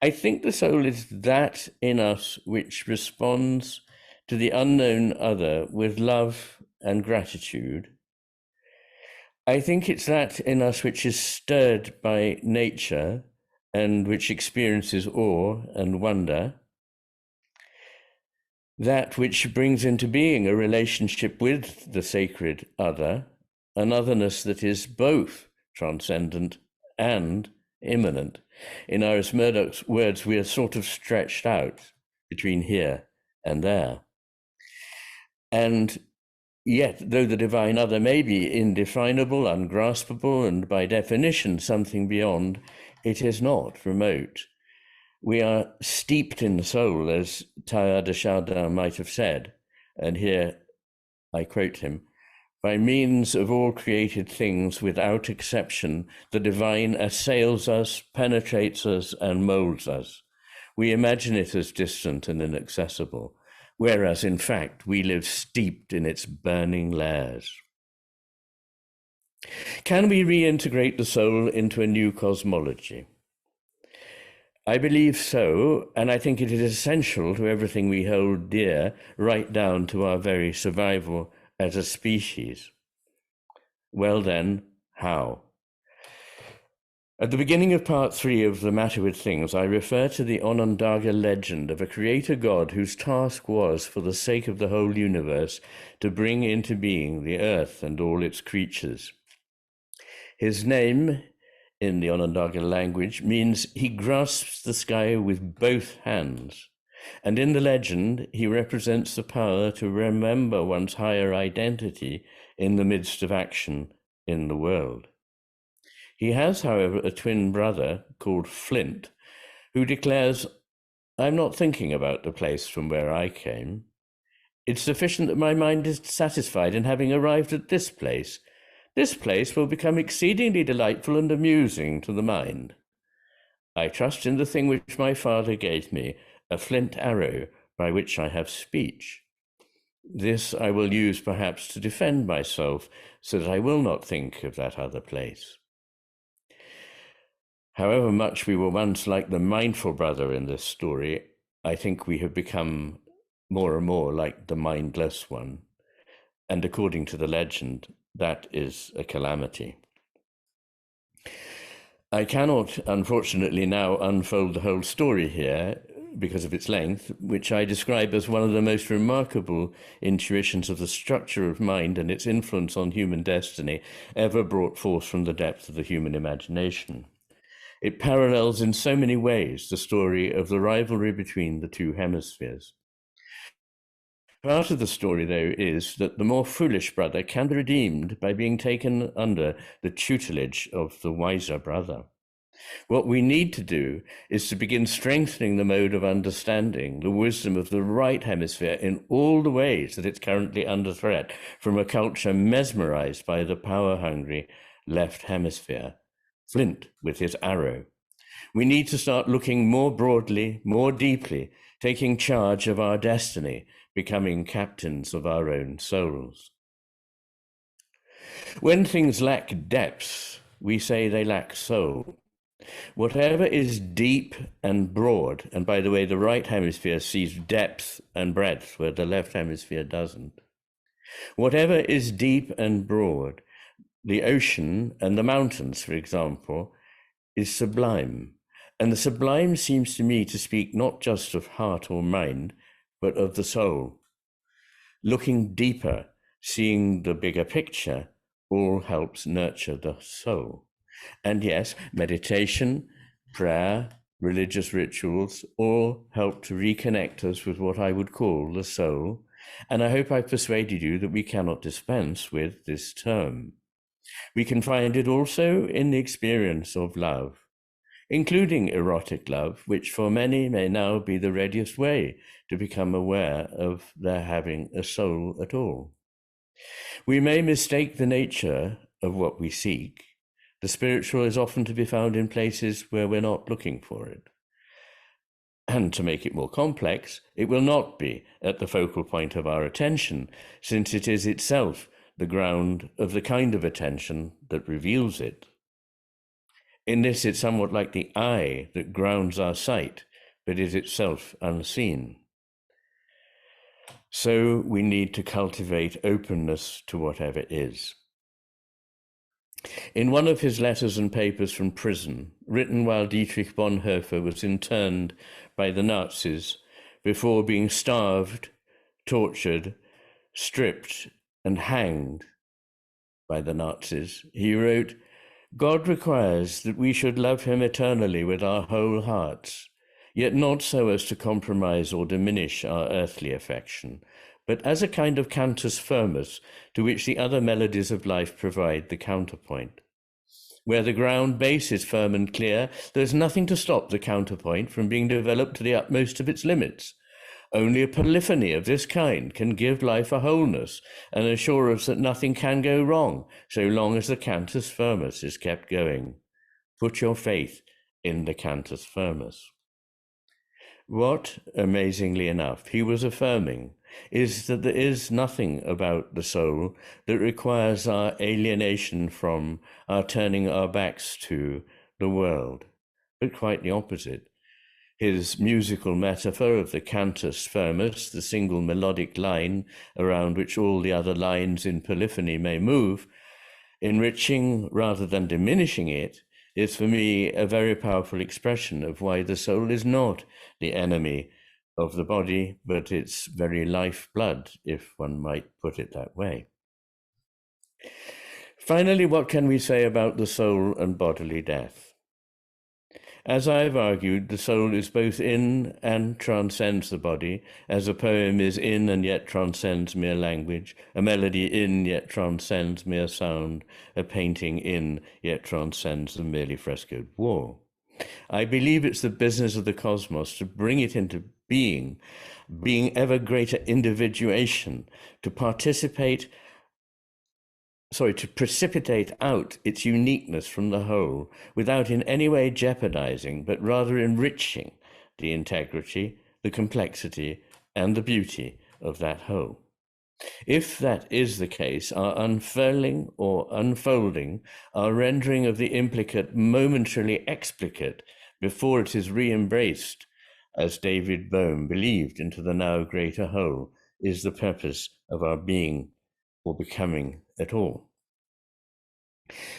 I think the soul is that in us which responds to the unknown other with love and gratitude. I think it's that in us which is stirred by nature and which experiences awe and wonder. That which brings into being a relationship with the sacred other, an otherness that is both transcendent and immanent. In Iris Murdoch's words, we are sort of stretched out between here and there. And yet, though the divine other may be indefinable, ungraspable, and by definition something beyond, it is not remote. We are steeped in the soul, as Teilhard de Chardin might have said, and here I quote him, "By means of all created things, without exception, the divine assails us, penetrates us, and molds us. We imagine it as distant and inaccessible, whereas in fact we live steeped in its burning layers." Can we reintegrate the soul into a new cosmology? I believe so, and I think it is essential to everything we hold dear, right down to our very survival as a species. Well then, how? At the beginning of part 3 of The Matter with Things, I refer to the Onondaga legend of a creator god whose task was, for the sake of the whole universe, to bring into being the earth and all its creatures. His name, in the Onondaga language, means he grasps the sky with both hands. And in the legend, he represents the power to remember one's higher identity in the midst of action in the world. He has, however, a twin brother called Flint, who declares, "I'm not thinking about the place from where I came. It's sufficient that my mind is satisfied in having arrived at this place. This place will become exceedingly delightful and amusing to the mind. I trust in the thing which my father gave me, a flint arrow by which I have speech. This I will use perhaps to defend myself, so that I will not think of that other place." However much we were once like the mindful brother in this story, I think we have become more and more like the mindless one. And according to the legend, that is a calamity. I cannot, unfortunately, now unfold the whole story here because of its length, which I describe as one of the most remarkable intuitions of the structure of mind and its influence on human destiny ever brought forth from the depth of the human imagination. It parallels in so many ways the story of the rivalry between the two hemispheres. Part of the story, though, is that the more foolish brother can be redeemed by being taken under the tutelage of the wiser brother. What we need to do is to begin strengthening the mode of understanding the wisdom of the right hemisphere in all the ways that it's currently under threat from a culture mesmerized by the power-hungry left hemisphere. Flint with his arrow. We need to start looking more broadly, more deeply, taking charge of our destiny, becoming captains of our own souls. When things lack depth, we say they lack soul. Whatever is deep and broad, and by the way, the right hemisphere sees depth and breadth where the left hemisphere doesn't. Whatever is deep and broad, the ocean and the mountains, for example, is sublime. And the sublime seems to me to speak not just of heart or mind, but of the soul. Looking deeper, seeing the bigger picture, all helps nurture the soul. And yes, meditation, prayer, religious rituals all help to reconnect us with what I would call the soul, and I hope I've persuaded you that we cannot dispense with this term. We can find it also in the experience of love, including erotic love, which for many may now be the readiest way to become aware of their having a soul at all. We may mistake the nature of what we seek. The spiritual is often to be found in places where we're not looking for it. And to make it more complex, it will not be at the focal point of our attention, since it is itself the ground of the kind of attention that reveals it. In this, it's somewhat like the eye that grounds our sight, but is itself unseen. So we need to cultivate openness to whatever is. In one of his letters and papers from prison, written while Dietrich Bonhoeffer was interned by the Nazis before being starved, tortured, stripped, and hanged by the Nazis, he wrote, "God requires that we should love him eternally with our whole hearts, yet not so as to compromise or diminish our earthly affection, but as a kind of cantus firmus to which the other melodies of life provide the counterpoint. Where the ground base is firm and clear, there is nothing to stop the counterpoint from being developed to the utmost of its limits. Only a polyphony of this kind can give life a wholeness and assure us that nothing can go wrong so long as the cantus firmus is kept going. Put your faith in the cantus firmus." What, amazingly enough, he was affirming is that there is nothing about the soul that requires our alienation from, our turning our backs to, the world, but quite the opposite. His musical metaphor of the cantus firmus, the single melodic line around which all the other lines in polyphony may move, enriching rather than diminishing it, is for me a very powerful expression of why the soul is not the enemy of the body, but its very lifeblood, if one might put it that way. Finally, what can we say about the soul and bodily death? As I've argued, the soul is both in and transcends the body, as a poem is in and yet transcends mere language, a melody in yet transcends mere sound, a painting in yet transcends the merely frescoed wall. I believe it's the business of the cosmos to bring it into being ever greater individuation, to precipitate out its uniqueness from the whole without in any way jeopardizing, but rather enriching the integrity, the complexity, and the beauty of that whole. If that is the case, our unfurling or unfolding, our rendering of the implicate momentarily explicate before it is re-embraced, as David Bohm believed, into the now greater whole, is the purpose of our being or becoming at all.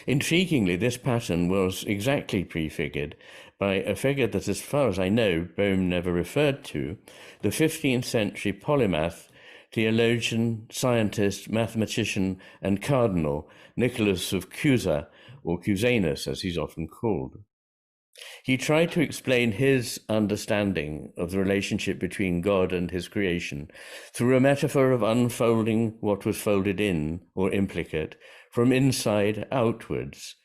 Intriguingly, this pattern was exactly prefigured by a figure that, as far as I know, Bohm never referred to, the 15th century polymath, theologian, scientist, mathematician, and cardinal Nicholas of Cusa, or Cusanus as he's often called. He tried to explain his understanding of the relationship between God and his creation through a metaphor of unfolding what was folded in, or implicate, from inside outwards.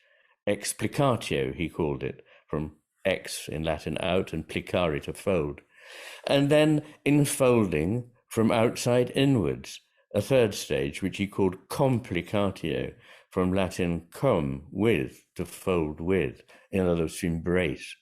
Explicatio, he called it, from ex in Latin out and plicare to fold. And then enfolding from outside inwards, a third stage, which he called complicatio, from Latin cum, with, to fold with, in other words, to embrace.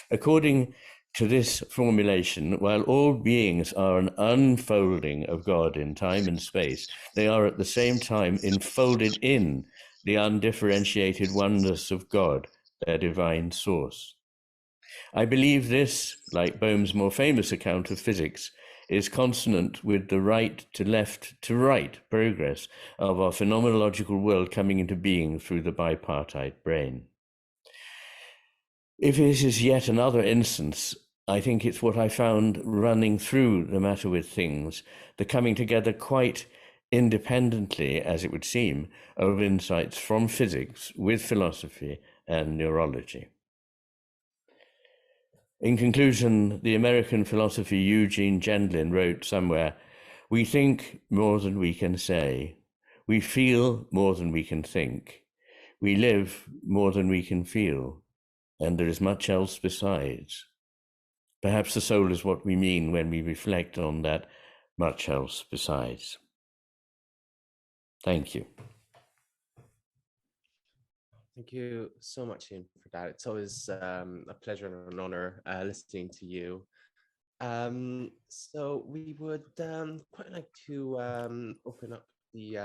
According to this formulation, while all beings are an unfolding of God in time and space, they are at the same time enfolded in the undifferentiated oneness of God, their divine source. I believe this, like Bohm's more famous account of physics, is consonant with the right to left to right progress of our phenomenological world coming into being through the bipartite brain. If it is yet another instance, I think it's what I found running through the matter with things, the coming together quite independently, as it would seem, of insights from physics with philosophy and neurology. In conclusion, the American philosopher Eugene Gendlin wrote somewhere, We think more than we can say. We feel more than we can think. We live more than we can feel. And there is much else besides. Perhaps the soul is what we mean when we reflect on that much else besides. Thank you. Thank you so much, Iain, for that. It's always a pleasure and an honor listening to you. So we would quite like to open up the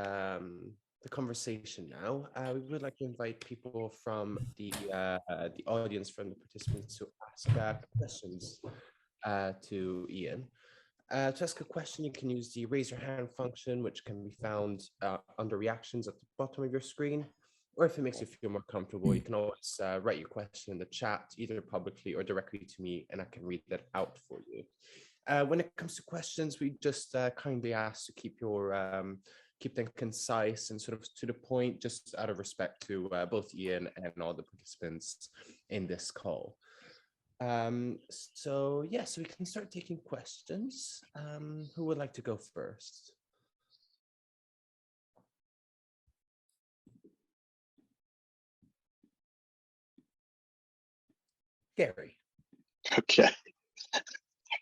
conversation now. We would like to invite people from the audience, from the participants, to ask questions to Iain. To ask a question, you can use the raise your hand function, which can be found under reactions at the bottom of your screen. Or if it makes you feel more comfortable, you can always write your question in the chat, either publicly or directly to me, and I can read that out for you. When it comes to questions, we just kindly ask to keep them concise and sort of to the point, just out of respect to both Iain and all the participants in this call. So we can start taking questions. Who would like to go first? Gary. Okay.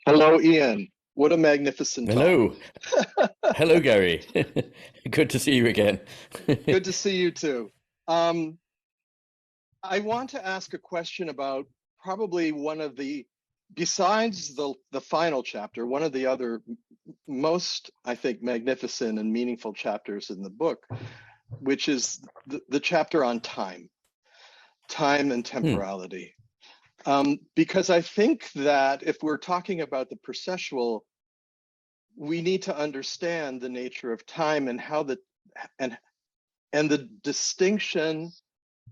Hello, Iain. What a magnificent Hello. talk. Hello, Gary. Good to see you again. Good to see you too. I want to ask a question about probably one of the, besides the final chapter, one of the other most, I think, magnificent and meaningful chapters in the book, which is the chapter on time and temporality. Because I think that if we're talking about the processual, we need to understand the nature of time and how and the distinction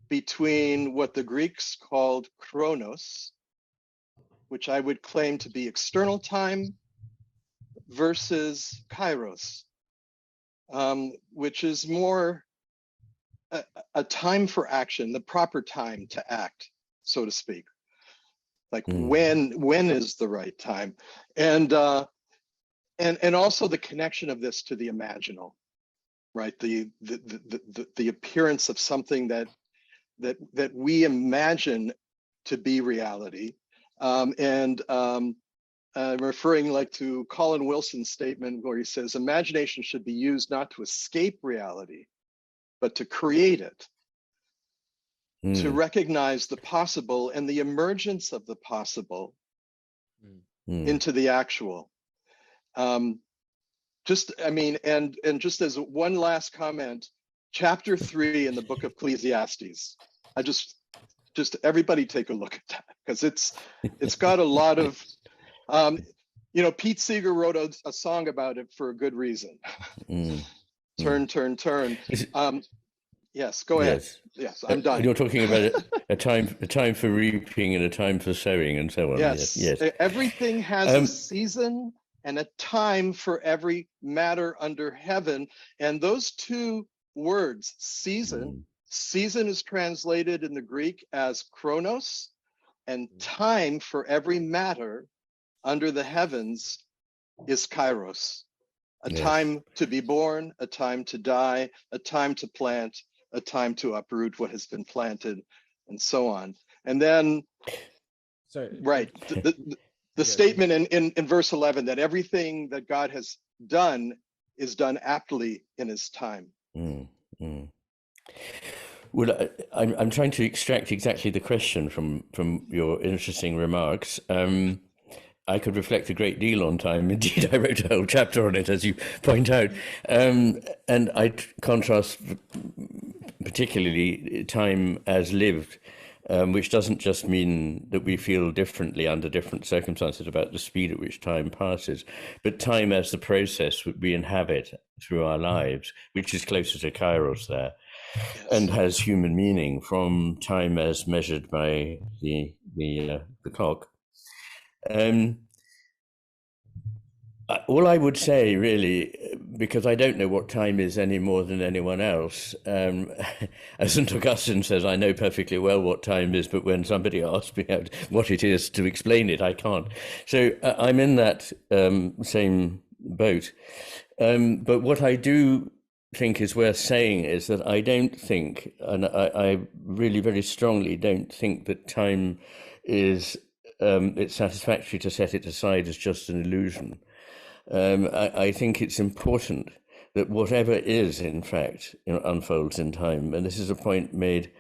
between what the Greeks called chronos, which I would claim to be external time, versus kairos, which is more a time for action, the proper time to act, so to speak. Like when is the right time, and also the connection of this to the imaginal, right? The appearance of something that we imagine to be reality, referring like to Colin Wilson's statement where he says, imagination should be used not to escape reality, but to create it. To recognize the possible and the emergence of the possible into the actual. Just as one last comment, chapter 3 in the book of Ecclesiastes, I just everybody take a look at that, because it's got a lot of, Pete Seeger wrote a song about it for a good reason. Turn, turn, turn. Yes, go ahead. Yes, I'm done. You're talking about a time for reaping and a time for sowing and so on. Yes. Everything has a season and a time for every matter under heaven. And those two words, season is translated in the Greek as chronos, and time for every matter under the heavens is kairos. A time to be born, a time to die, a time to plant, a time to uproot what has been planted, and so on. And then, the statement in verse 11 that everything that God has done is done aptly in his time. Well, I'm trying to extract exactly the question from your interesting remarks. I could reflect a great deal on time. Indeed, I wrote a whole chapter on it, as you point out. And I contrast particularly time as lived, which doesn't just mean that we feel differently under different circumstances about the speed at which time passes, but time as the process we inhabit through our lives, which is closer to kairos there, and has human meaning from time as measured by the clock. All I would say, really, because I don't know what time is any more than anyone else, as St. Augustine says, I know perfectly well what time is, but when somebody asks me what it is to explain it, I can't. So I'm in that same boat. But what I do think is worth saying is that I don't think, and I really very strongly don't think that time is, it's satisfactory to set it aside as just an illusion. I think it's important that whatever is, in fact, unfolds in time. And this is a point made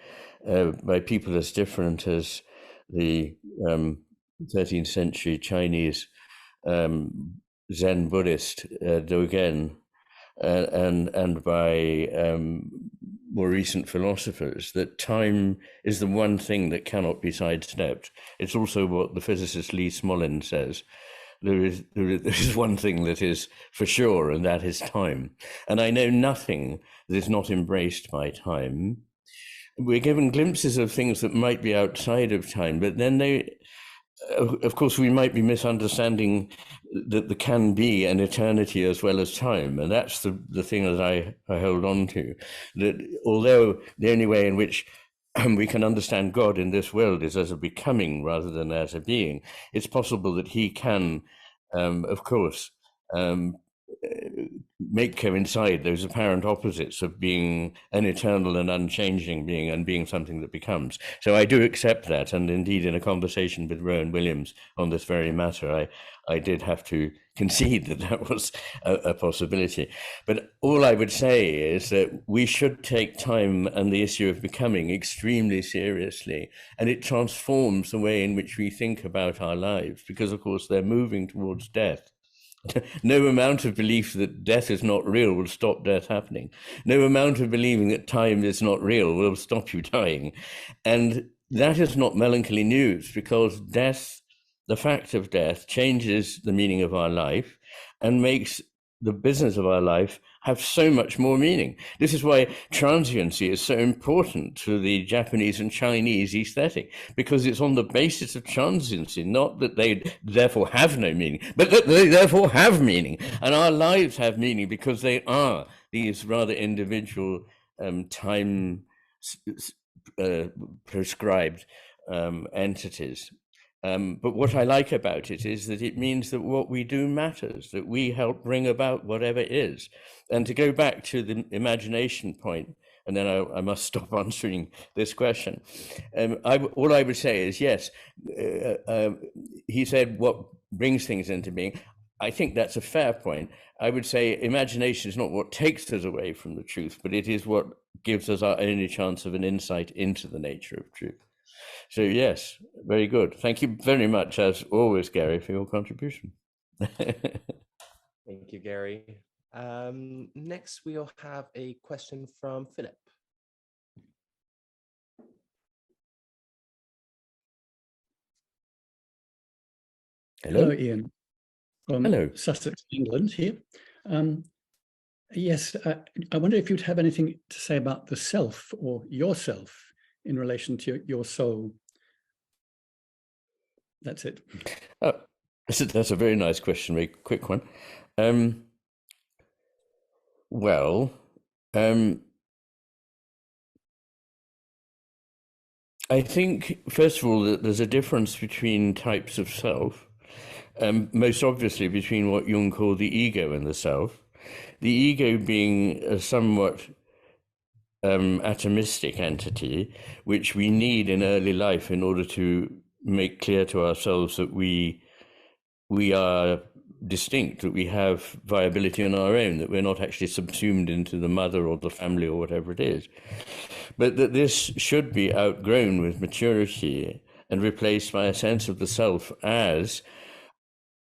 by people as different as the 13th century Chinese Zen Buddhist Dogen, and by more recent philosophers, that time is the one thing that cannot be sidestepped. It's also what the physicist Lee Smolin says. There is one thing that is for sure, and that is time. And I know nothing that is not embraced by time. We're given glimpses of things that might be outside of time, but then they, of course, we might be misunderstanding that there can be an eternity as well as time. And that's the thing that I hold on to, that although the only way in which we can understand God in this world is as a becoming rather than as a being, it's possible that he can, of course, make coincide those apparent opposites of being an eternal and unchanging being and being something that becomes. So I do accept that, and indeed in a conversation with Rowan Williams on this very matter, I did have to concede that that was a possibility. But all I would say is that we should take time and the issue of becoming extremely seriously, and it transforms the way in which we think about our lives, because of course they're moving towards death. No amount of belief that death is not real will stop death happening. No amount of believing that time is not real will stop you dying. And that is not melancholy news, because death, the fact of death, changes the meaning of our life and makes the business of our life have so much more meaning. This is why transiency is so important to the Japanese and Chinese aesthetic, because it's on the basis of transiency, not that they therefore have no meaning, but that they therefore have meaning. And our lives have meaning because they are these rather individual, time prescribed entities. But what I like about it is that it means that what we do matters, that we help bring about whatever is. And to go back to the imagination point, and then I must stop answering this question. All I would say is, yes, he said what brings things into being. I think that's a fair point. I would say imagination is not what takes us away from the truth, but it is what gives us our only chance of an insight into the nature of truth. So yes, very good. Thank you very much, as always, Gary, for your contribution. Thank you, Gary. Next, we'll have a question from Philip. Hello, Ian. From Hello. Sussex, England here. Yes, I wonder if you'd have anything to say about the self or yourself in relation to your soul. That's it. That's a very nice question, very quick one. I think, first of all, that there's a difference between types of self, most obviously between what Jung called the ego and the self. The ego being a somewhat atomistic entity, which we need in early life in order to make clear to ourselves that we are distinct, that we have viability on our own, that we're not actually subsumed into the mother or the family or whatever it is. But that this should be outgrown with maturity and replaced by a sense of the self as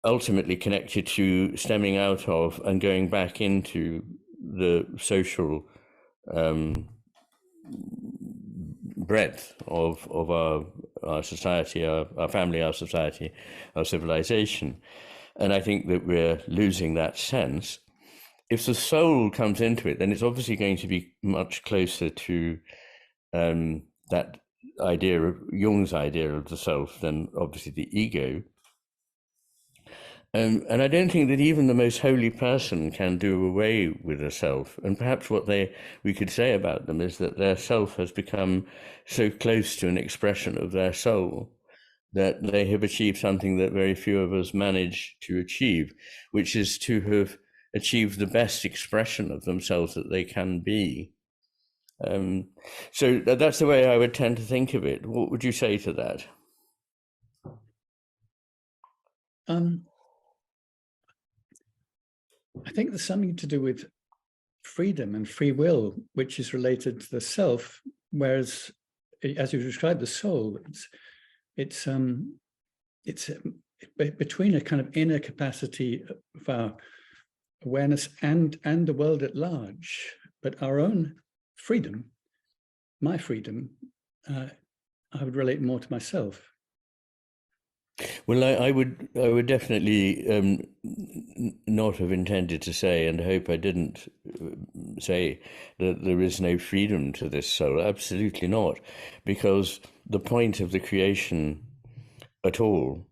ultimately connected to stemming out of and going back into the social breadth of our society, our family, our society, our civilization. And I think that we're losing that sense. If the soul comes into it, then it's obviously going to be much closer to that idea of Jung's idea of the self than obviously the ego. And I don't think that even the most holy person can do away with a self. And perhaps what we could say about them is that their self has become so close to an expression of their soul that they have achieved something that very few of us manage to achieve, which is to have achieved the best expression of themselves that they can be. So that's the way I would tend to think of it. What would you say to that? I think there's something to do with freedom and free will, which is related to the self, whereas, as you described, the soul, it's between a kind of inner capacity of our awareness and the world at large, but our own freedom, my freedom, I would relate more to myself. Well, I would definitely not have intended to say, and I hope I didn't say, that there is no freedom to this soul. Absolutely not, because the point of the creation at all,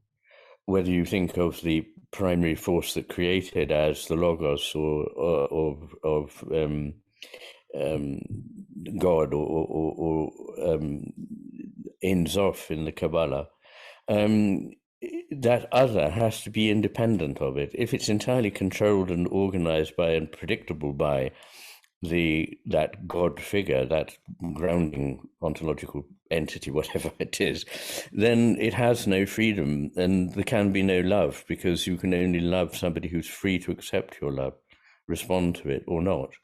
whether you think of the primary force that created as the logos or of God or Ein Sof in the Kabbalah, that other has to be independent of it. If it's entirely controlled and organized by and predictable by that God figure, that grounding ontological entity, whatever it is, then it has no freedom, and there can be no love, because you can only love somebody who's free to accept your love, respond to it or not.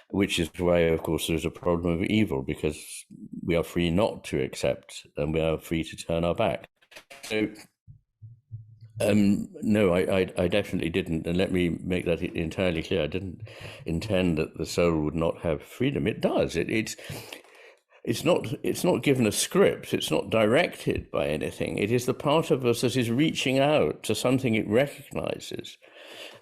Which is why, of course, there's a problem of evil, because we are free not to accept and we are free to turn our back. So, no, I definitely didn't, and let me make that entirely clear. I didn't intend that the soul would not have freedom. It does. It's not given a script. It's not directed by anything. It is the part of us that is reaching out to something it recognizes,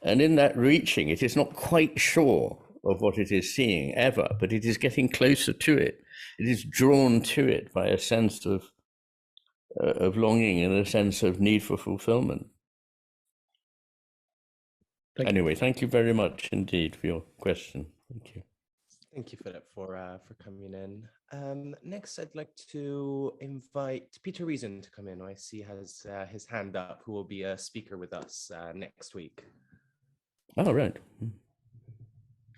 and in that reaching, it is not quite sure of what it is seeing ever, but it is getting closer to it. It is drawn to it by a sense of longing and a sense of need for fulfillment. Anyway, thank you very much indeed for your question. Thank you. Thank you, Philip, for coming in. Next, I'd like to invite Peter Reason to come in, who I see has his hand up, who will be a speaker with us next week. Oh, right.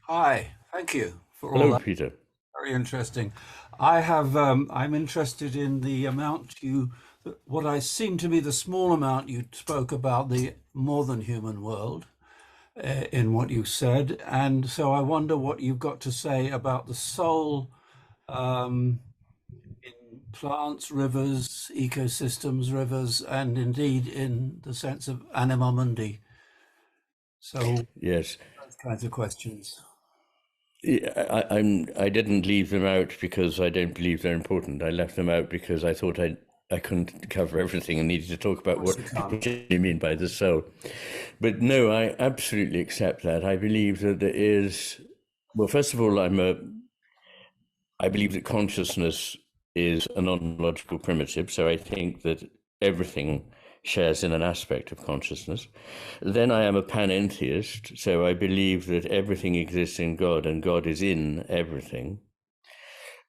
Hi, thank you for all Hello, that. Peter. Very interesting. I'm interested in the amount what I seem to be the small amount you spoke about the more than human world in what you said. And so I wonder what you've got to say about the soul in plants, rivers, ecosystems, rivers, and indeed in the sense of anima mundi. So yes, those kinds of questions. I didn't leave them out because I don't believe they're important. I left them out because I thought I couldn't cover everything and needed to talk about what you mean by the soul. But no, I absolutely accept that. I believe that there is, well, first of all, I believe that consciousness is a non-logical primitive. So I think that everything shares in an aspect of consciousness. Then I am a panentheist, so I believe that everything exists in God and God is in everything.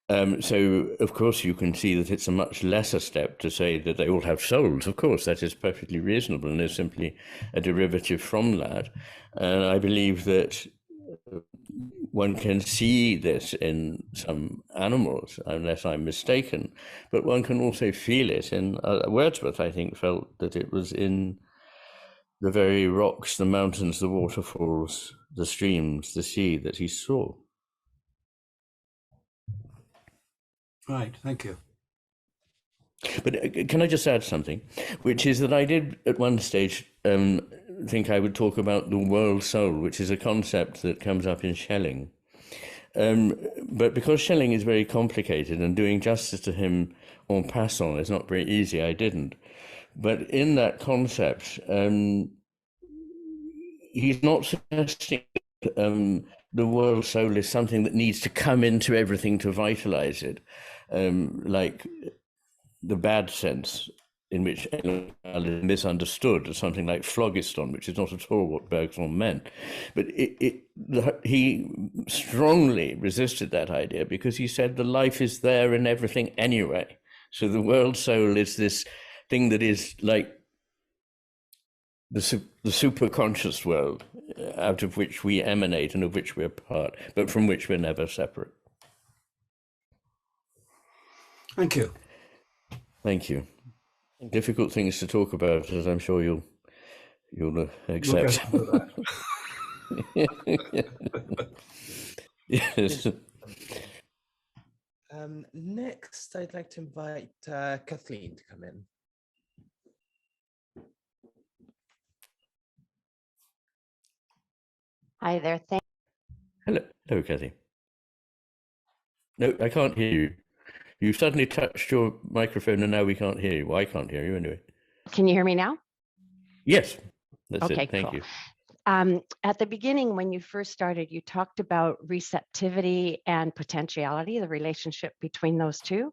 So, of course, you can see that it's a much lesser step to say that they all have souls. Of course, that is perfectly reasonable and is simply a derivative from that. And I believe that one can see this in some animals, unless I'm mistaken, but one can also feel it in Wordsworth, I think, felt that it was in the very rocks, the mountains, the waterfalls, the streams, the sea that he saw. Right, thank you. But can I just add something, which is that I did at one stage think I would talk about the world soul, which is a concept that comes up in Schelling. But because Schelling is very complicated and doing justice to him en passant is not very easy, I didn't. But in that concept, he's not suggesting the world soul is something that needs to come into everything to vitalize it, like the bad sense in which is misunderstood as something like phlogiston, which is not at all what Bergson meant. But he strongly resisted that idea because he said the life is there in everything anyway. So the world soul is this thing that is like the superconscious world, out of which we emanate and of which we're part, but from which we're never separate. Thank you. Thank you. Difficult things to talk about, as I'm sure you'll accept. Yes. Next, I'd like to invite Kathleen to come in. Hi there. Hello, Kathy. No, I can't hear you. You suddenly touched your microphone and now we can't hear you. Well, I can't hear you anyway. Can you hear me now? Yes, that's Okay, it. Thank cool. you. At the beginning, when you first started, you talked about receptivity and potentiality, the relationship between those two.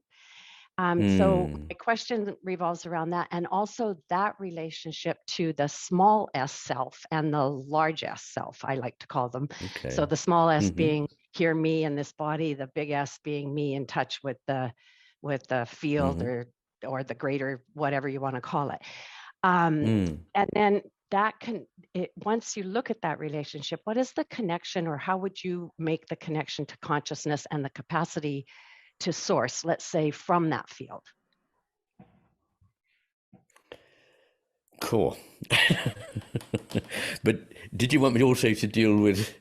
So my question revolves around that, and also that relationship to the small s self and the large s self, I like to call them. Okay. So the small s being here, me in this body, the big S being me in touch with the field or the greater, whatever you want to call it. And then that once you look at that relationship, what is the connection, or how would you make the connection to consciousness and the capacity to source, let's say, from that field? Cool. But did you want me also to deal with,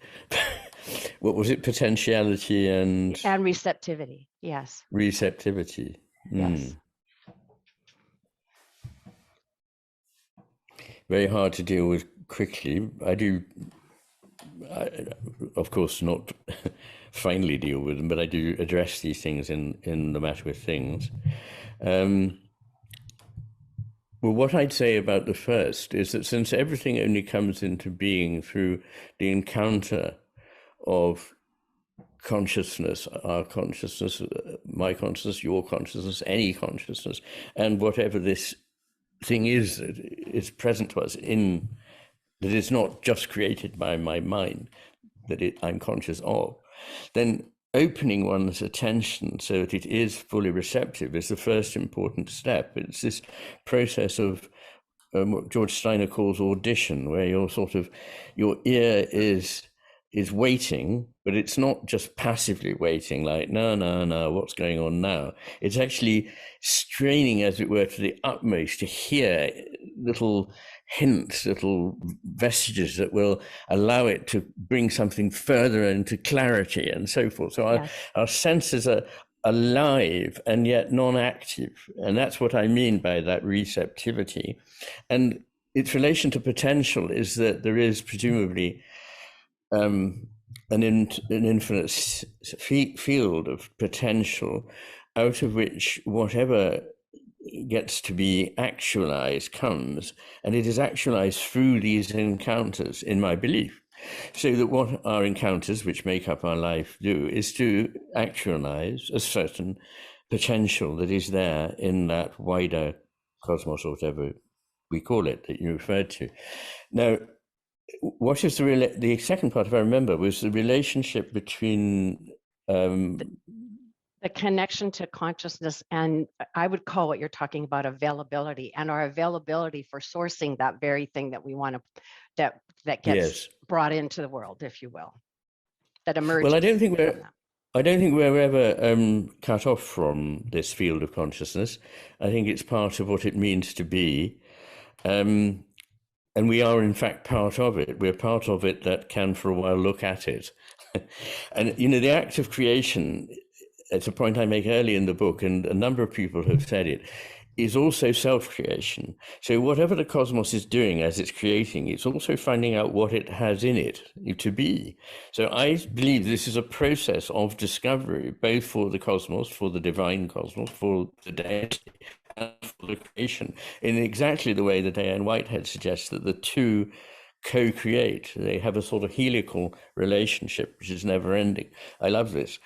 what was it, potentiality and receptivity? Yes. Receptivity. Yes. Very hard to deal with quickly. I, of course, not finally deal with them, but I do address these things in the matter with things. Well, what I'd say about the first is that since everything only comes into being through the encounter of consciousness, our consciousness, my consciousness, your consciousness, any consciousness, and whatever this thing is that is present to us that is not just created by my mind, that I'm conscious of, then opening one's attention so that it is fully receptive is the first important step. It's this process of what George Steiner calls audition, where your ear is waiting, but it's not just passively waiting, like, no, what's going on now? It's actually straining, as it were, to the utmost to hear little hints, little vestiges that will allow it to bring something further into clarity and so forth. So our senses are alive and yet non-active. And that's what I mean by that receptivity. And its relation to potential is that there is presumably an infinite field of potential out of which whatever gets to be actualized comes, and it is actualized through these encounters, in my belief. So that what our encounters, which make up our life, do is to actualize a certain potential that is there in that wider cosmos, or whatever we call it, that you referred to. Now, what is the second part, if I remember, was the relationship between the connection to consciousness, and I would call what you're talking about availability, and our availability for sourcing that very thing that we want to, that gets brought into the world, if you will, that emerges. Well, I don't think we're ever cut off from this field of consciousness. I think it's part of what it means to be. And we are, in fact, part of it. We're part of it that can, for a while, look at it. And, the act of creation, it's a point I make early in the book, and a number of people have said it, is also self-creation. So whatever the cosmos is doing as it's creating, it's also finding out what it has in it to be. So I believe this is a process of discovery, both for the cosmos, for the divine cosmos, for the deity, and for the creation, in exactly the way that Iain Whitehead suggests that the two co-create. They have a sort of helical relationship, which is never ending. I love this.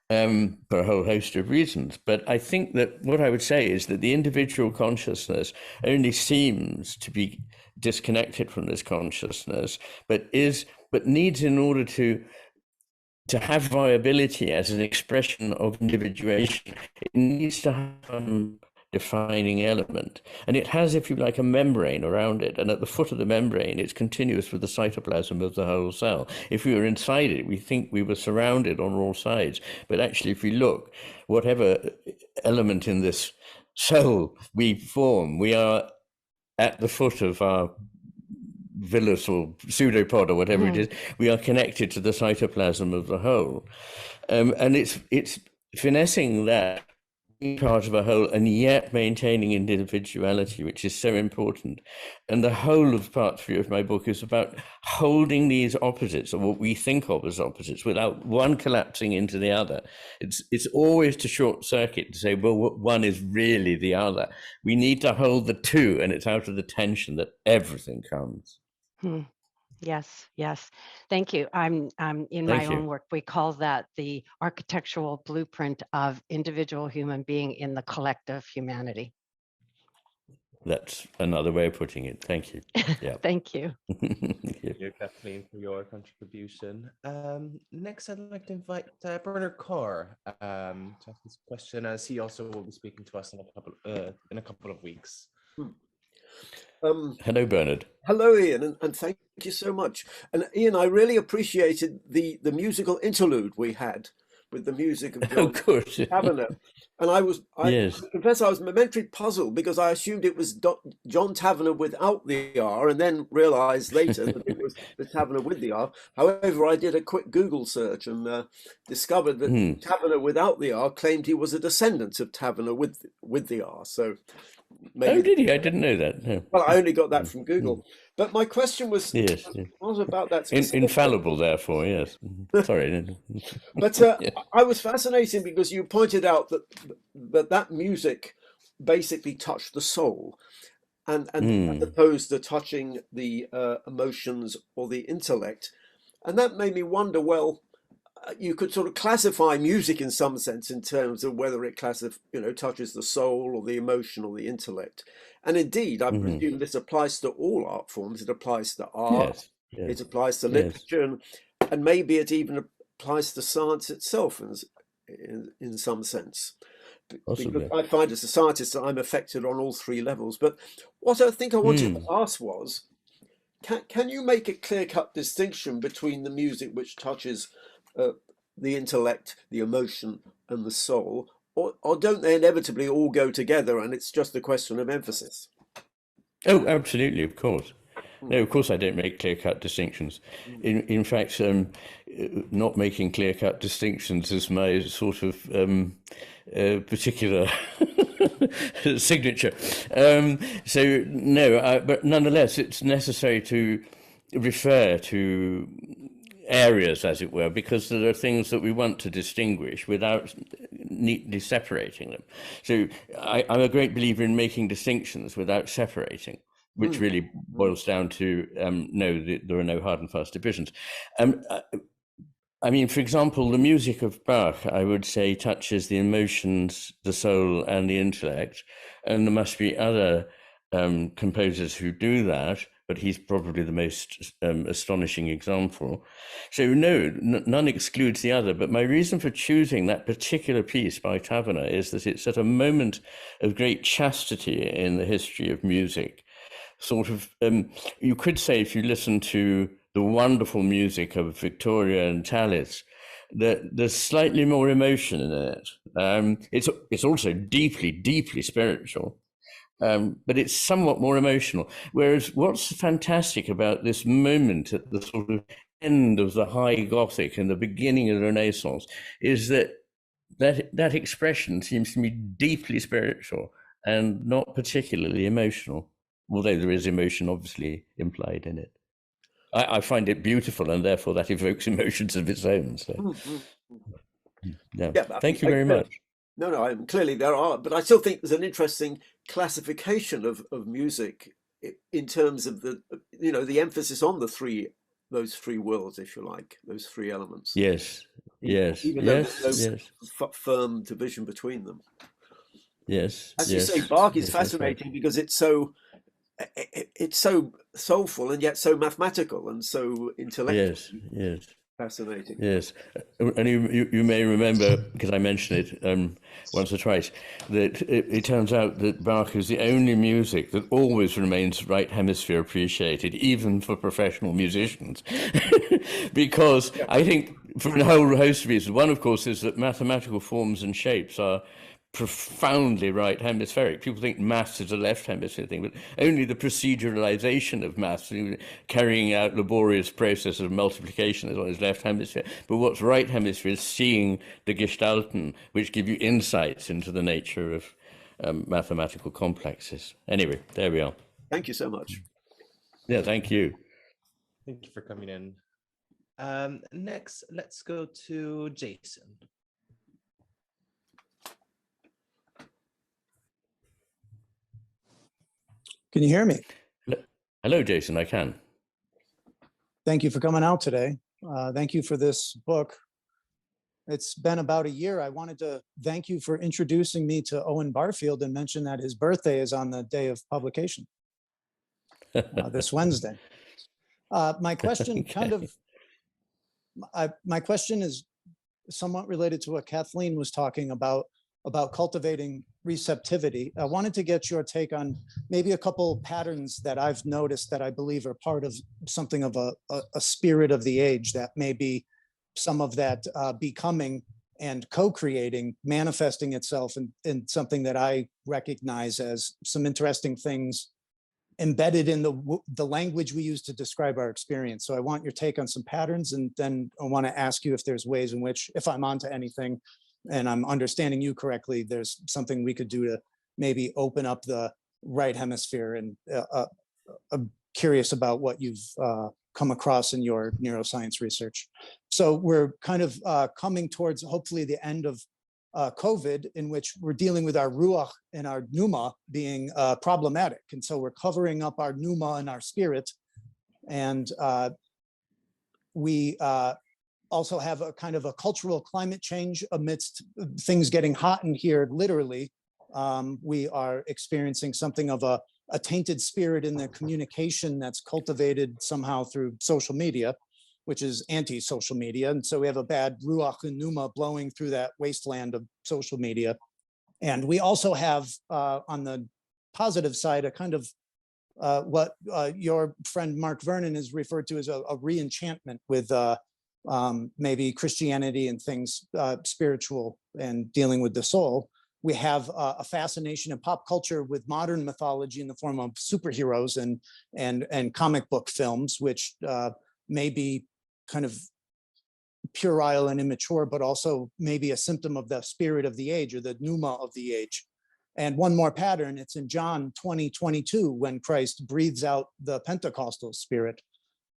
For a whole host of reasons. But I think that what I would say is that the individual consciousness only seems to be disconnected from this consciousness, but needs, in order to have viability as an expression of individuation, it needs to have defining element. And it has, if you like, a membrane around it. And at the foot of the membrane, it's continuous with the cytoplasm of the whole cell. If we were inside it, we think we were surrounded on all sides. But actually, if we look, whatever element in this cell we form, we are at the foot of our villus or pseudopod or whatever it is. We are connected to the cytoplasm of the whole. And it's finessing that part of a whole and yet maintaining individuality, which is so important. And the whole of part 3 of my book is about holding these opposites, or what we think of as opposites, without one collapsing into the other. It's always to short circuit to say, well, one is really the other. We need to hold the two, and it's out of the tension that everything comes. Yes, yes. Thank you. I'm in my own work, we call that the architectural blueprint of individual human being in the collective humanity. That's another way of putting it. Thank you. Yeah. Thank you. Thank you. You're Kathleen for your contribution. Next, I'd like to invite Bernard Carr to ask this question, as he also will be speaking to us in a couple of weeks. Hello, Bernard. Hello, Ian, and thank you so much. And Ian, I really appreciated the musical interlude we had with the music of John Tavener. And I confess I was momentarily puzzled because I assumed it was John Tavener without the R, and then realized later that it was the Tavener with the R. However, I did a quick Google search and discovered that Tavener without the R claimed he was a descendant of Tavener with the R. So maybe did he? I didn't know that. No. Well, I only got that from Google. But my question was was about that. Infallible, therefore, yes. Sorry. But I was fascinated because you pointed out that music basically touched the soul, and as opposed to touching the emotions or the intellect. And that made me wonder, well, you could sort of classify music in some sense in terms of whether it touches the soul or the emotion or the intellect. And indeed, I presume this applies to all art forms. It applies to art, it applies to literature, and maybe it even applies to science itself in some sense. Possibly. Because I find as a scientist that I'm affected on all 3 levels. But what I think I wanted to ask was, can you make a clear-cut distinction between the music which touches the intellect, the emotion, and the soul, or don't they inevitably all go together and it's just a question of emphasis? Oh, absolutely, of course. No, of course I don't make clear-cut distinctions. In fact, not making clear-cut distinctions is my sort of particular signature. So no, but nonetheless, it's necessary to refer to areas, as it were, because there are things that we want to distinguish without neatly separating them. So I'm a great believer in making distinctions without separating, which really boils down to there are no hard and fast divisions. I mean, for example, the music of Bach, I would say, touches the emotions, the soul, and the intellect, and there must be other composers who do that, but he's probably the most astonishing example. So no, none excludes the other. But my reason for choosing that particular piece by Tavener is that it's at a moment of great chastity in the history of music. Sort of, you could say, if you listen to the wonderful music of Victoria and Tallis, that there's slightly more emotion in it. It's also deeply, deeply spiritual. But it's somewhat more emotional. Whereas what's fantastic about this moment at the sort of end of the high Gothic and the beginning of the Renaissance is that expression seems to me deeply spiritual and not particularly emotional, although there is emotion obviously implied in it. I find it beautiful, and therefore that evokes emotions of its own. So, thank you very much. No, clearly there are, but I still think there's an interesting classification of music in terms of the emphasis on those three worlds, if you like, those 3 elements. Yes. Even though there's no firm division between them. Yes. As you say, Bach is fascinating because it's so soulful and yet so mathematical and so intellectual. Yes. Fascinating. Yes, and you may remember, because I mentioned it once or twice, that it turns out that Bach is the only music that always remains right hemisphere appreciated, even for professional musicians. Because I think, for a whole host of reasons, one, of course, is that mathematical forms and shapes are profoundly right hemispheric. People think maths is a left hemisphere thing, but only the proceduralization of maths, carrying out laborious process of multiplication is always left hemisphere. But what's right hemisphere is seeing the Gestalten, which give you insights into the nature of mathematical complexes. Anyway, there we are. Thank you so much. Yeah, thank you. Thank you for coming in. Next, let's go to Jason. Can you hear me? Hello, Jason, I can. Thank you for coming out today. Thank you for this book. It's been about a year. I wanted to thank you for introducing me to Owen Barfield and mention that his birthday is on the day of publication, this Wednesday. My question my question is somewhat related to what Kathleen was talking about cultivating receptivity. I wanted to get your take on maybe a couple patterns that I've noticed that I believe are part of something of a spirit of the age, that may be some of that becoming and co-creating, manifesting itself in something that I recognize as some interesting things embedded in the language we use to describe our experience. So I want your take on some patterns, and then I want to ask you if there's ways in which, if I'm onto anything and I'm understanding you correctly, there's something we could do to maybe open up the right hemisphere. And I'm curious about what you've come across in your neuroscience research. So we're kind of coming towards hopefully the end of COVID, in which we're dealing with our ruach and our pneuma being problematic. And so we're covering up our pneuma and our spirit. And we also have a kind of a cultural climate change amidst things getting hot in here, literally. We are experiencing something of a tainted spirit in the communication that's cultivated somehow through social media, which is anti-social media. And so we have a bad ruach and pneuma blowing through that wasteland of social media. And we also have, on the positive side, a kind of what your friend Mark Vernon has referred to as a re-enchantment with maybe Christianity and things spiritual and dealing with the soul. We have a fascination in pop culture with modern mythology in the form of superheroes and comic book films, which may be kind of puerile and immature, but also maybe a symptom of the spirit of the age or the pneuma of the age. And one more pattern, it's in John 20:22, when Christ breathes out the Pentecostal spirit.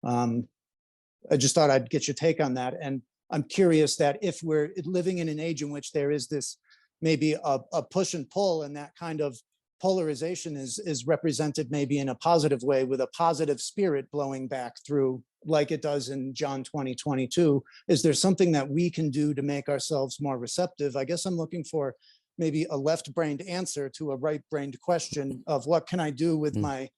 I just thought I'd get your take on that. And I'm curious that if we're living in an age in which there is this maybe a push and pull, and that kind of polarization is represented maybe in a positive way with a positive spirit blowing back through, like it does in John 20:22. Is there something that we can do to make ourselves more receptive? I guess I'm looking for maybe a left-brained answer to a right-brained question of what can I do with my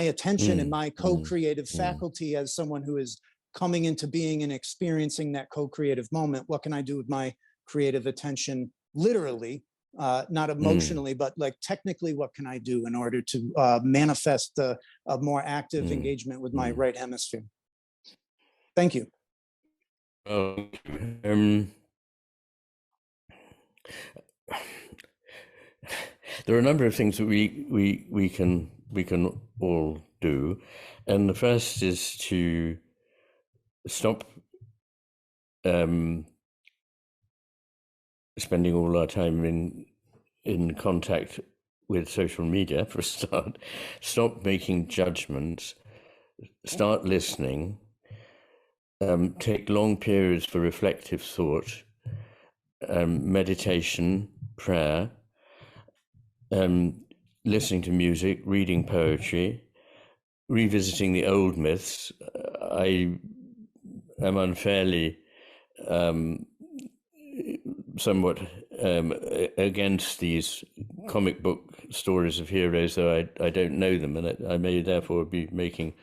attention and my co-creative faculty as someone who is coming into being and experiencing that co-creative moment. What can I do with my creative attention, literally, not emotionally, but like technically, what can I do in order to manifest a more active engagement with my right hemisphere? Thank you. There are a number of things that we can all do, and the first is to stop spending all our time in contact with social media, for a start. Stop making judgments, start listening, take long periods for reflective thought, meditation, prayer, listening to music, reading poetry, revisiting the old myths. I am unfairly somewhat against these comic book stories of heroes, though I don't know them, and I may therefore be making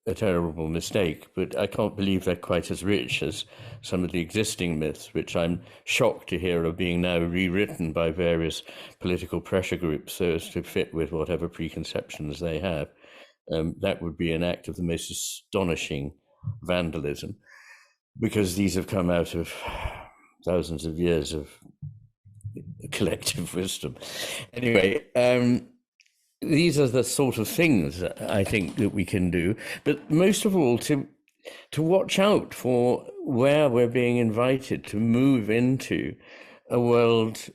a terrible mistake, but I can't believe they're quite as rich as some of the existing myths, which I'm shocked to hear are being now rewritten by various political pressure groups so as to fit with whatever preconceptions they have. That would be an act of the most astonishing vandalism, because these have come out of thousands of years of collective wisdom. Anyway, these are the sort of things I think that we can do, but most of all to watch out for where we're being invited to move into a world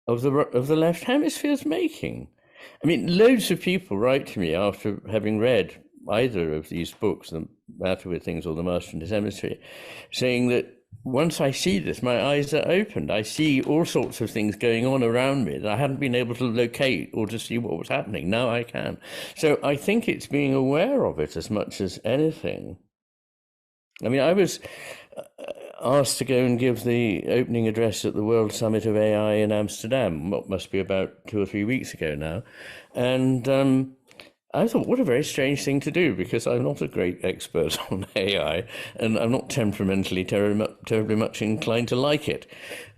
of the left hemisphere's making. I mean, loads of people write to me after having read either of these books, The Matter with Things or The Master in His Hemisphere, saying that once I see this, my eyes are opened. I see all sorts of things going on around me that I hadn't been able to locate or to see what was happening. Now I can. So I think it's being aware of it as much as anything. I mean, I was asked to go and give the opening address at the World Summit of AI in Amsterdam, what must be about 2 or 3 weeks ago now. And I thought, what a very strange thing to do, because I'm not a great expert on AI, and I'm not temperamentally terribly much inclined to like it.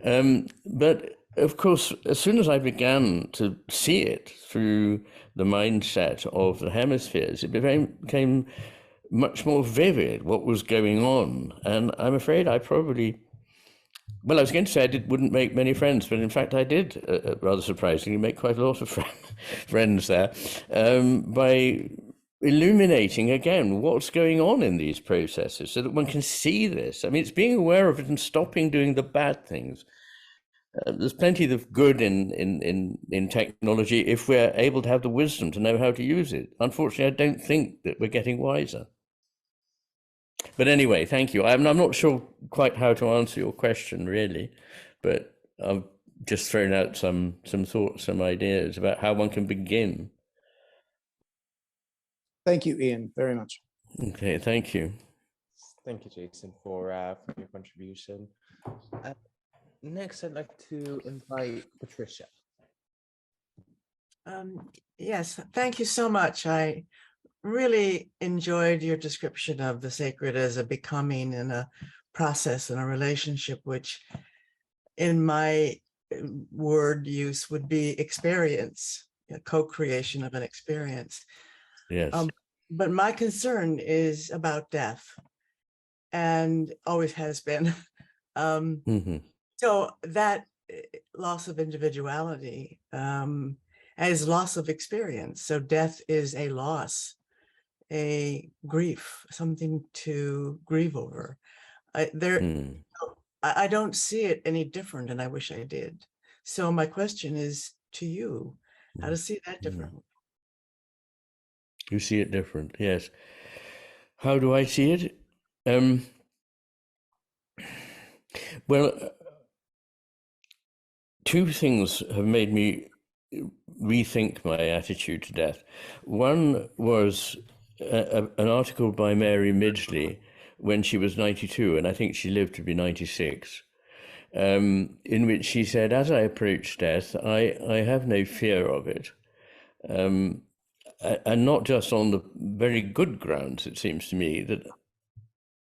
But of course, as soon as I began to see it through the mindset of the hemispheres, it became much more vivid what was going on. And I'm afraid I probably, well, I was going to say I wouldn't make many friends, but in fact I did, rather surprisingly, make quite a lot of friends there by illuminating again what's going on in these processes so that one can see this. I mean, it's being aware of it and stopping doing the bad things. There's plenty of good in technology if we're able to have the wisdom to know how to use it. Unfortunately, I don't think that we're getting wiser. But anyway, thank you. I'm not sure quite how to answer your question, really, but I've just thrown out some thoughts, some ideas about how one can begin. Thank you, Iain, very much. Okay, thank you. Thank you, Jason, for your contribution. Next, I'd like to invite Patricia. Yes, thank you so much. I really enjoyed your description of the sacred as a becoming and a process and a relationship, which in my word use would be experience, co-creation of an experience. Yes. But my concern is about death, and always has been. So that loss of individuality as loss of experience. So death is a loss, a grief, something to grieve over. I don't see it any different, and I wish I did. So my question is to you, how to see that differently? You see it different, yes. How do I see it? Well, two things have made me rethink my attitude to death. One was an article by Mary Midgley when she was 92, and I think she lived to be 96, in which she said, as I approach death, I have no fear of it. And not just on the very good grounds, it seems to me, that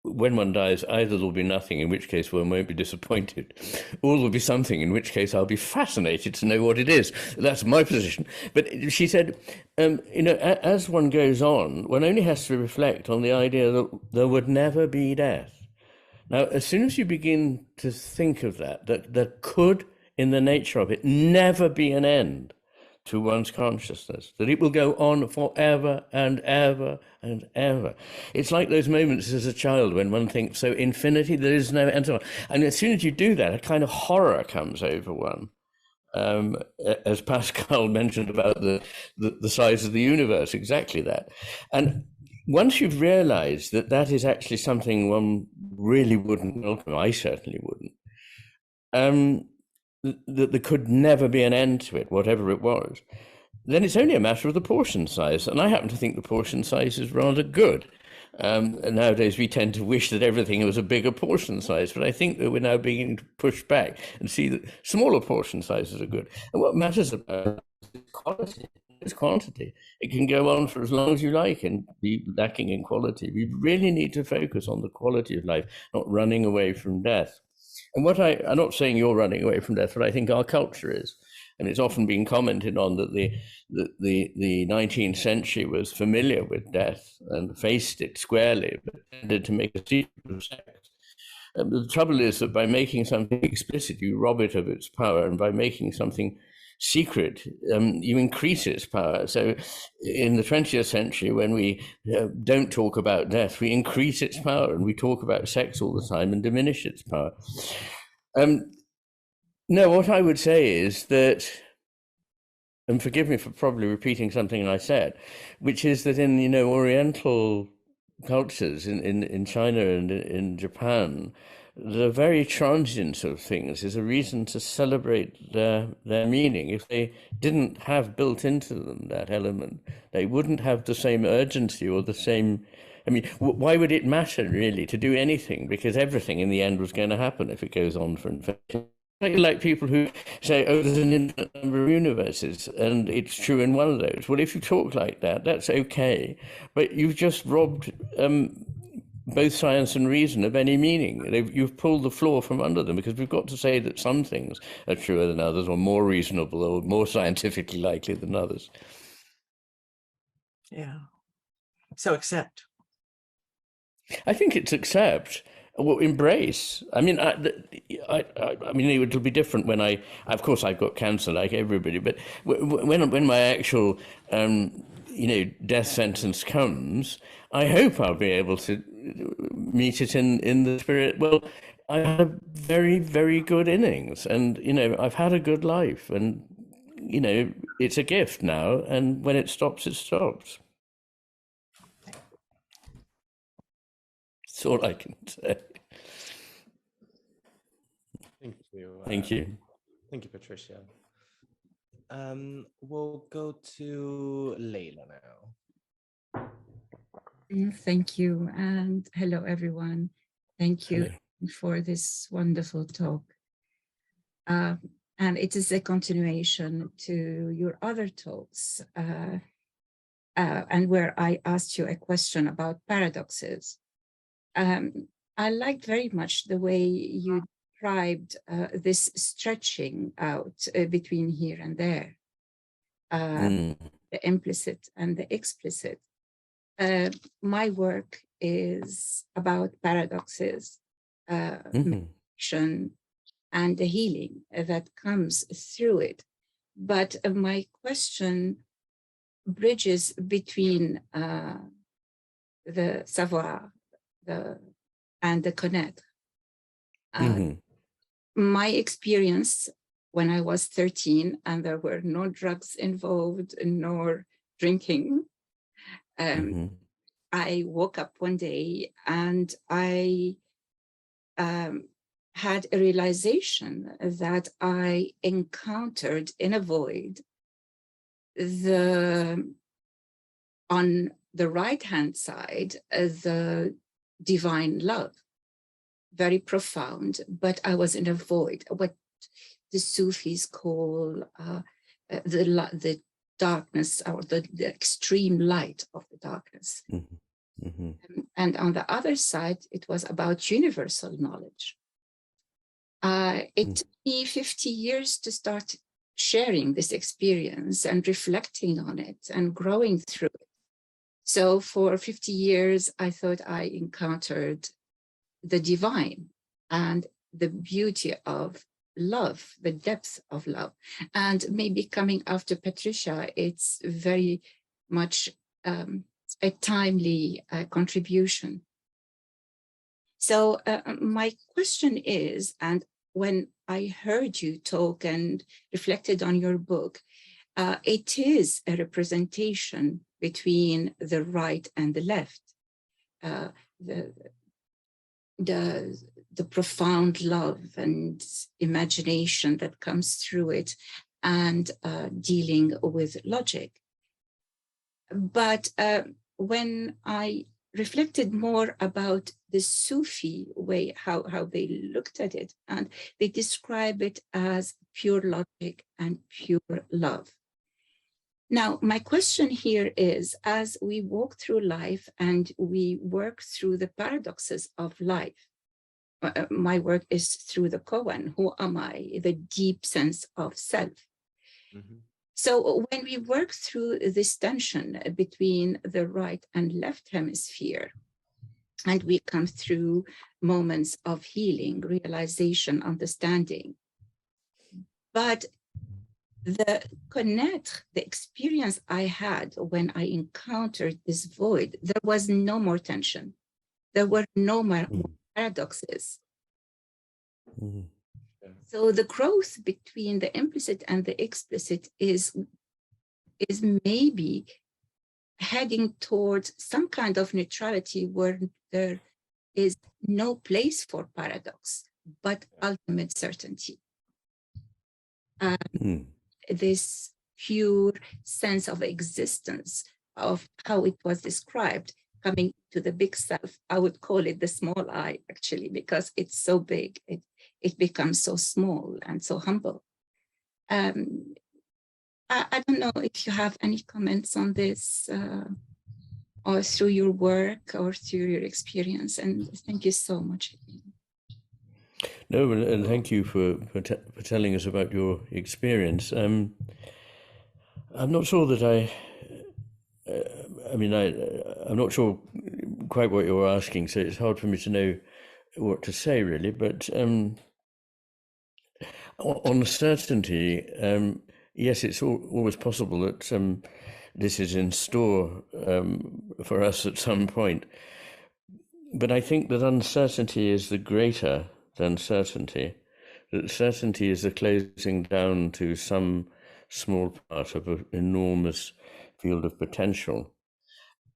when one dies, either there'll be nothing, in which case one won't be disappointed, or there'll be something, in which case I'll be fascinated to know what it is. That's my position. But she said, as one goes on, one only has to reflect on the idea that there would never be death. Now, as soon as you begin to think of that there could, in the nature of it, never be an end to one's consciousness, that it will go on forever and ever and ever. It's like those moments as a child when one thinks, so infinity, there is no end. And as soon as you do that, a kind of horror comes over one. As Pascal mentioned about the size of the universe, exactly that. And once you've realized that that is actually something one really wouldn't welcome, I certainly wouldn't, that there could never be an end to it, whatever it was, then it's only a matter of the portion size. And I happen to think the portion size is rather good. And nowadays we tend to wish that everything was a bigger portion size, but I think that we're now beginning to push back and see that smaller portion sizes are good. And what matters about it is quality, is quantity. It can go on for as long as you like and be lacking in quality. We really need to focus on the quality of life, not running away from death. And I'm not saying you're running away from death, but I think our culture is. And it's often been commented on that the 19th century was familiar with death and faced it squarely, but tended to make a secret of sex. The trouble is that by making something explicit, you rob it of its power, and by making something secret, you increase its power. So in the 20th century, when we don't talk about death, we increase its power, and we talk about sex all the time and diminish its power. No, what I would say is that, and forgive me for probably repeating something I said, which is that in Oriental cultures, in China and in Japan, the very transience of things is a reason to celebrate their meaning. If they didn't have built into them that element, they wouldn't have the same urgency or the same. I mean, why would it matter really to do anything? Because everything in the end was going to happen if it goes on for infinity. Like people who say, oh, there's an infinite number of universes, and it's true in one of those. Well, if you talk like that, that's okay. But you've just robbed both science and reason of any meaning. You've pulled the floor from under them, because we've got to say that some things are truer than others, or more reasonable, or more scientifically likely than others. Yeah. So accept. I think it's accept. Well, embrace. I mean, I mean, it'll be different when of course, I've got cancer like everybody, but when my actual, death sentence comes, I hope I'll be able to meet it in the spirit. Well, I had very, very good innings, and I've had a good life, and it's a gift now, and when it stops, it stops. That's all I can say. Thank you. Thank you. Thank you, Patricia. We'll go to Leila now. Thank you, and hello, everyone. Thank you for this wonderful talk. And it is a continuation to your other talks, and where I asked you a question about paradoxes. I liked very much the way you described this stretching out between here and there, the implicit and the explicit. My work is about paradoxes, meditation, and the healing that comes through it. But my question bridges between the savoir and the connaître. My experience when I was 13 and there were no drugs involved, nor drinking, I woke up one day and I had a realization that I encountered in a void on the right-hand side, the divine love, very profound, but I was in a void, what the Sufis call the darkness, or the extreme light of the darkness. And on the other side, it was about universal knowledge. It took me 50 years to start sharing this experience and reflecting on it and growing through it. So for 50 years, I thought I encountered the divine and the beauty of love, the depth of love. And maybe coming after Patricia, it's very much a timely contribution. So my question is, and when I heard you talk and reflected on your book, it is a representation between the right and the left, the profound love and imagination that comes through it, and dealing with logic. But when I reflected more about the Sufi way, how they looked at it, and they describe it as pure logic and pure love. Now, my question here is, as we walk through life and we work through the paradoxes of life, my work is through the koan, who am I, the deep sense of self. Mm-hmm. So when we work through this tension between the right and left hemisphere, and we come through moments of healing, realization, understanding, but the connaître, the experience I had when I encountered this void, there was no more tension. There were no more paradoxes. Mm. So the growth between the implicit and the explicit is maybe heading towards some kind of neutrality where there is no place for paradox, but ultimate certainty. This pure sense of existence of how it was described, coming to the big self. I would call it the small I, actually, because it's so big, it becomes so small and so humble. I don't know if you have any comments on this, or through your work or through your experience, and thank you so much. No, and thank you for telling us about your experience. I'm not sure that I'm not sure quite what you're asking, so it's hard for me to know what to say, really. But on certainty, yes, it's always possible that this is in store for us at some point. But I think that uncertainty is the greater than certainty, that certainty is the closing down to some small part of an enormous field of potential.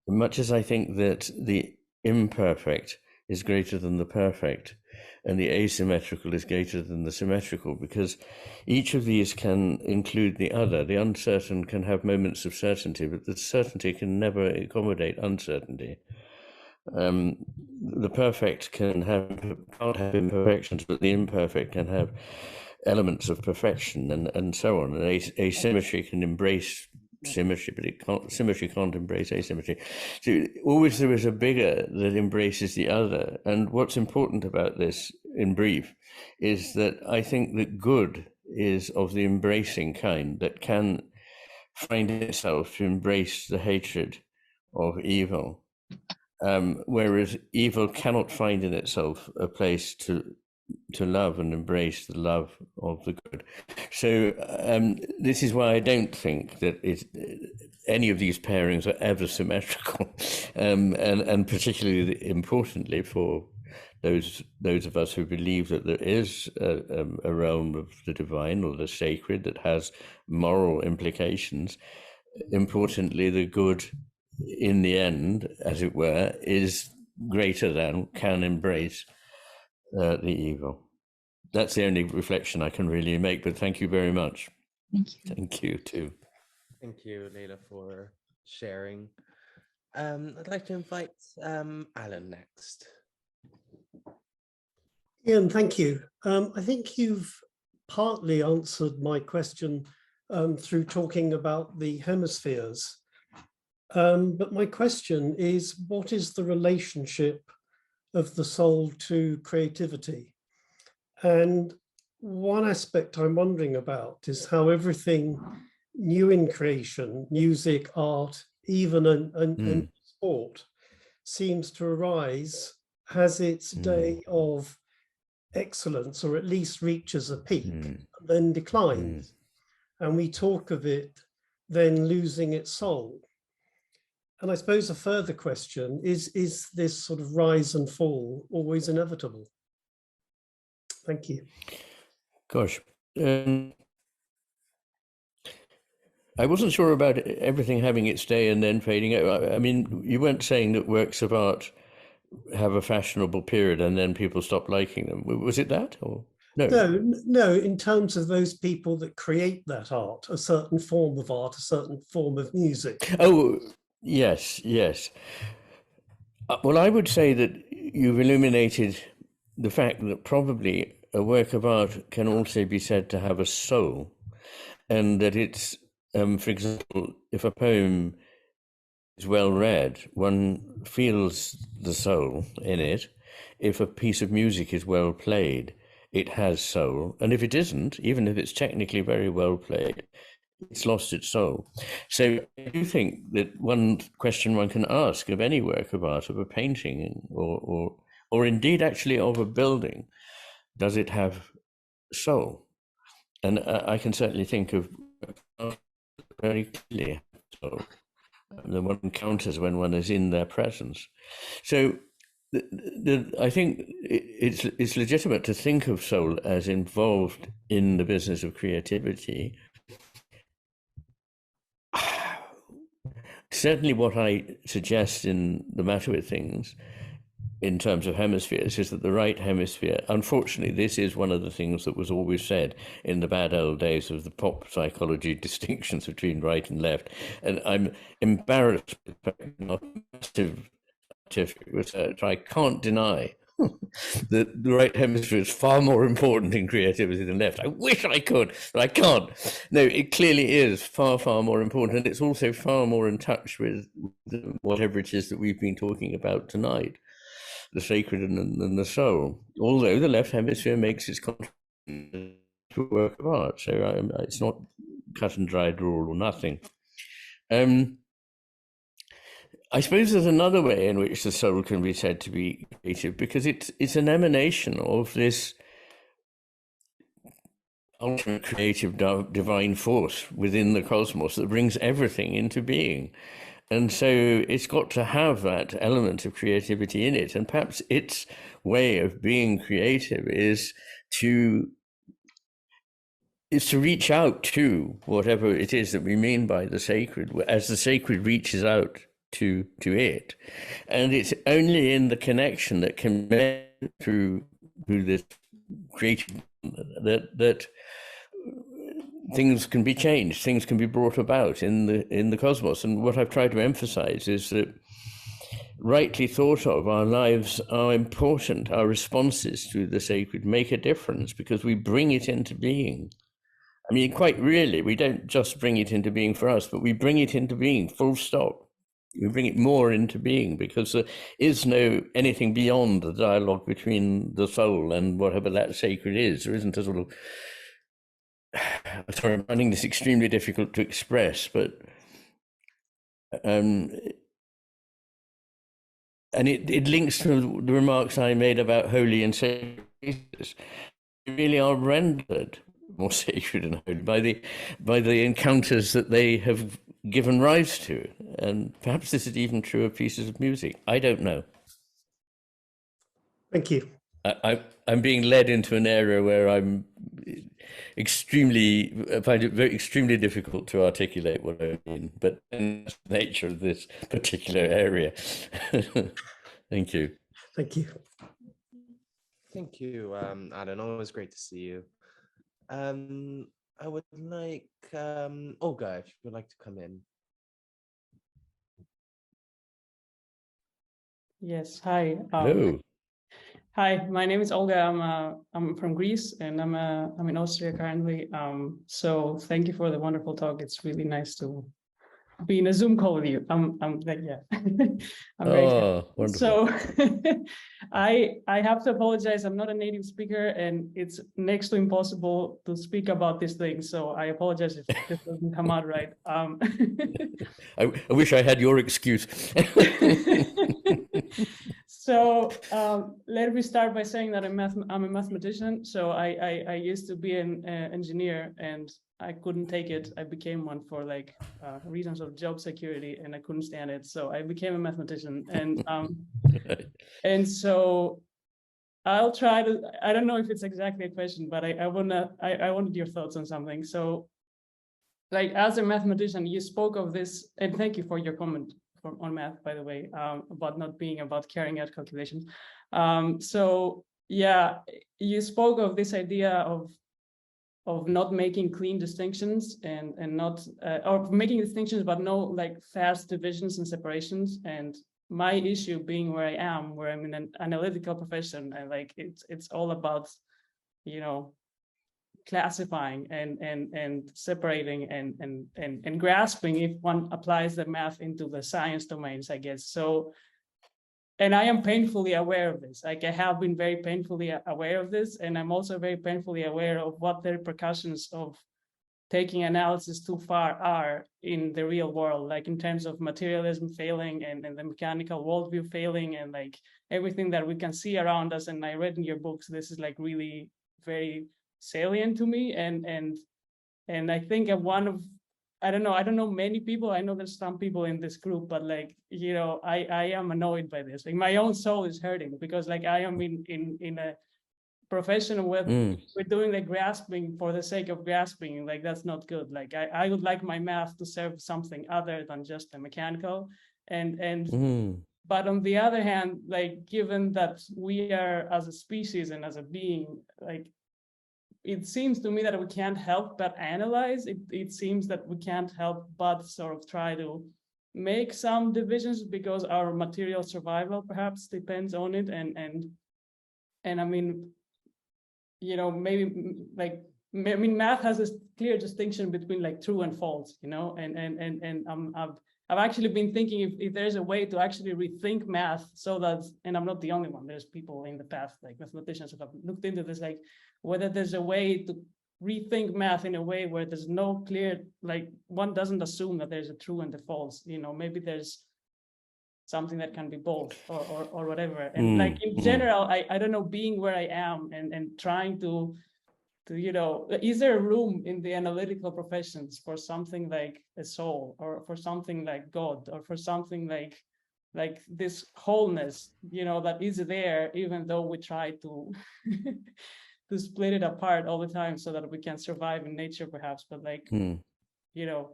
Much as I think that the imperfect is greater than the perfect, and the asymmetrical is greater than the symmetrical, because each of these can include the other. The uncertain can have moments of certainty, but the certainty can never accommodate uncertainty. The perfect can't have imperfections, but the imperfect can have elements of perfection, and so on. And asymmetry can embrace symmetry, but symmetry can't embrace asymmetry. So always there is a bigger that embraces the other. And what's important about this, in brief, is that I think that good is of the embracing kind, that can find itself to embrace the hatred of evil. Whereas evil cannot find in itself a place to love and embrace the love of the good. So this is why I don't think that any of these pairings are ever symmetrical, and particularly importantly for those of us who believe that there is a realm of the divine or the sacred that has moral implications. Importantly, the good, in the end, as it were, is greater than, can embrace the evil. That's the only reflection I can really make, but thank you very much. Thank you. Thank you too. Thank you, Leila, for sharing. I'd like to invite Alan next. Iain, thank you. I think you've partly answered my question through talking about the hemispheres. But my question is, what is the relationship of the soul to creativity? And one aspect I'm wondering about is how everything new in creation, music, art, even and sport, seems to arise, has its day of excellence, or at least reaches a peak, then declines. And we talk of it then losing its soul. And I suppose a further question is this sort of rise and fall always inevitable? Thank you. Gosh. I wasn't sure about everything having its day and then fading out. I mean, you weren't saying that works of art have a fashionable period and then people stop liking them. Was it that? Or no? No, in terms of those people that create that art, a certain form of art, a certain form of music. Oh, yes. Well, I would say that you've illuminated the fact that probably a work of art can also be said to have a soul, and that it's for example, if a poem is well read, one feels the soul in it. If a piece of music is well played, it has soul. And if it isn't, even if it's technically very well played, it's lost its soul. So I do think that one question one can ask of any work of art, of a painting or indeed actually of a building, does it have soul? And I can certainly think of very clearly soul. The one encounters when one is in their presence. So I think it's legitimate to think of soul as involved in the business of creativity. Certainly what I suggest in The Matter with Things in terms of hemispheres is that the right hemisphere, unfortunately, this is one of the things that was always said in the bad old days of the pop psychology distinctions between right and left. And I'm embarrassed by massive scientific research. I can't deny that the right hemisphere is far more important in creativity than left. I wish I could, but I can't. No, it clearly is far, far more important. And it's also far more in touch with whatever it is that we've been talking about tonight, the sacred and the soul. Although the left hemisphere makes its contribution to a work of art. So it's not cut and dried rule or nothing. I suppose there's another way in which the soul can be said to be creative, because it's an emanation of this ultimate creative divine force within the cosmos that brings everything into being. And so it's got to have that element of creativity in it. And perhaps its way of being creative is to reach out to whatever it is that we mean by the sacred, as the sacred reaches out to it. And it's only in the connection that can be made through this creative that things can be changed, things can be brought about in the cosmos. And what I've tried to emphasize is that, rightly thought of, our lives are important. Our responses to the sacred make a difference because we bring it into being. I mean, quite really, we don't just bring it into being for us, but we bring it into being, full stop. We bring it more into being because there is no anything beyond the dialogue between the soul and whatever that sacred is. There isn't a sort of, sorry, I'm finding this extremely difficult to express, but and it links to the remarks I made about holy and sacred places. They really are rendered more sacred and holy by the encounters that they have given rise to. And perhaps this is even true of pieces of music. I don't know. Thank you. I'm being led into an area where I'm I find it extremely difficult to articulate what I mean, but that's the nature of this particular area. Thank you. Thank you. Thank you, Adam. Always great to see you. I would like Olga, if you would like to come in. Yes. Hi. Hello. Hi. My name is Olga. I'm from Greece, and I'm in Austria currently. So thank you for the wonderful talk. It's really nice to be in a Zoom call with you. I'm like, yeah. I'm very wonderful. So I have to apologize. I'm not a native speaker, and it's next to impossible to speak about these things. So I apologize if this doesn't come out right. I wish I had your excuse. So let me start by saying that I'm a mathematician. So I used to be an engineer, and I couldn't take it. I became one for like reasons of job security, and I couldn't stand it. So I became a mathematician, and so I'll try to. I don't know if it's exactly a question, but I wanted your thoughts on something. So, like as a mathematician, you spoke of this, and thank you for your comment on math, by the way, about not being about carrying out calculations. So yeah, you spoke of this idea of not making clean distinctions and not or making distinctions, but no like fast divisions and separations. And my issue being where I am, where I'm in an analytical profession, and like it's all about, you know, classifying and separating and grasping if one applies the math into the science domains, I guess. So, and I am painfully aware of this. Like I have been very painfully aware of this, and I'm also very painfully aware of what the repercussions of taking analysis too far are in the real world, like in terms of materialism failing and the mechanical worldview failing and like everything that we can see around us. And I read in your books, this is like really very salient to me. And I think one of, I don't know many people, I know there's some people in this group, but like, you know, I am annoyed by this. Like my own soul is hurting because like I am in a profession where we're doing the grasping for the sake of grasping. Like that's not good. Like I would like my math to serve something other than just the mechanical. But on the other hand, like given that we are as a species and as a being, like it seems to me that we can't help but analyze. It seems that we can't help but sort of try to make some divisions because our material survival perhaps depends on it. And I mean, you know, maybe like, I mean, math has this clear distinction between like true and false, you know, and I've actually been thinking if there's a way to actually rethink math so that, and I'm not the only one, there's people in the past, like mathematicians who have looked into this, like whether there's a way to rethink math in a way where there's no clear, like one doesn't assume that there's a true and a false, you know, maybe there's something that can be both or whatever. And like in general, I don't know, being where I am and trying to, you know, is there a room in the analytical professions for something like a soul or for something like God or for something like this wholeness, you know, that is there, even though we try to to split it apart all the time so that we can survive in nature perhaps, but like, you know,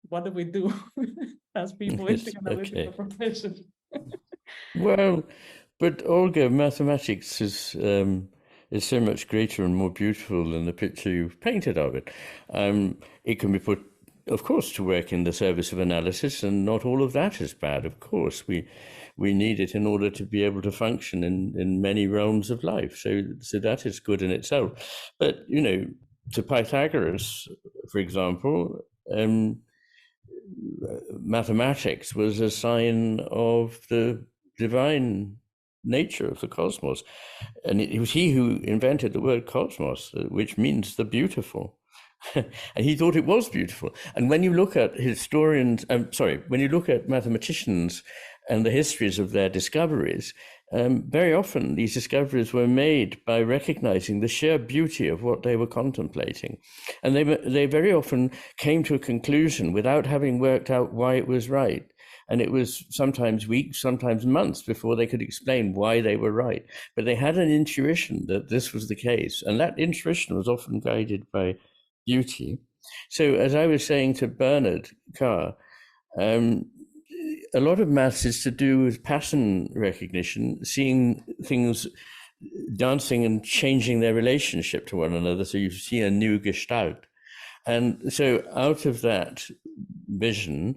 what do we do as people in the analytical profession? Well, but Olga, mathematics is so much greater and more beautiful than the picture you've painted of it. It can be put, of course, to work in the service of analysis, and not all of that is bad. Of course, we need it in order to be able to function in many realms of life. So that is good in itself. But you know, to Pythagoras, for example, mathematics was a sign of the divine nature of the cosmos. And it was he who invented the word cosmos, which means the beautiful. And he thought it was beautiful. And when you look at when you look at mathematicians and the histories of their discoveries, very often these discoveries were made by recognizing the sheer beauty of what they were contemplating. And they very often came to a conclusion without having worked out why it was right. And it was sometimes weeks, sometimes months before they could explain why they were right. But they had an intuition that this was the case. And that intuition was often guided by beauty. So as I was saying to Bernard Carr, a lot of maths is to do with pattern recognition, seeing things dancing and changing their relationship to one another. So you see a new gestalt. And so out of that vision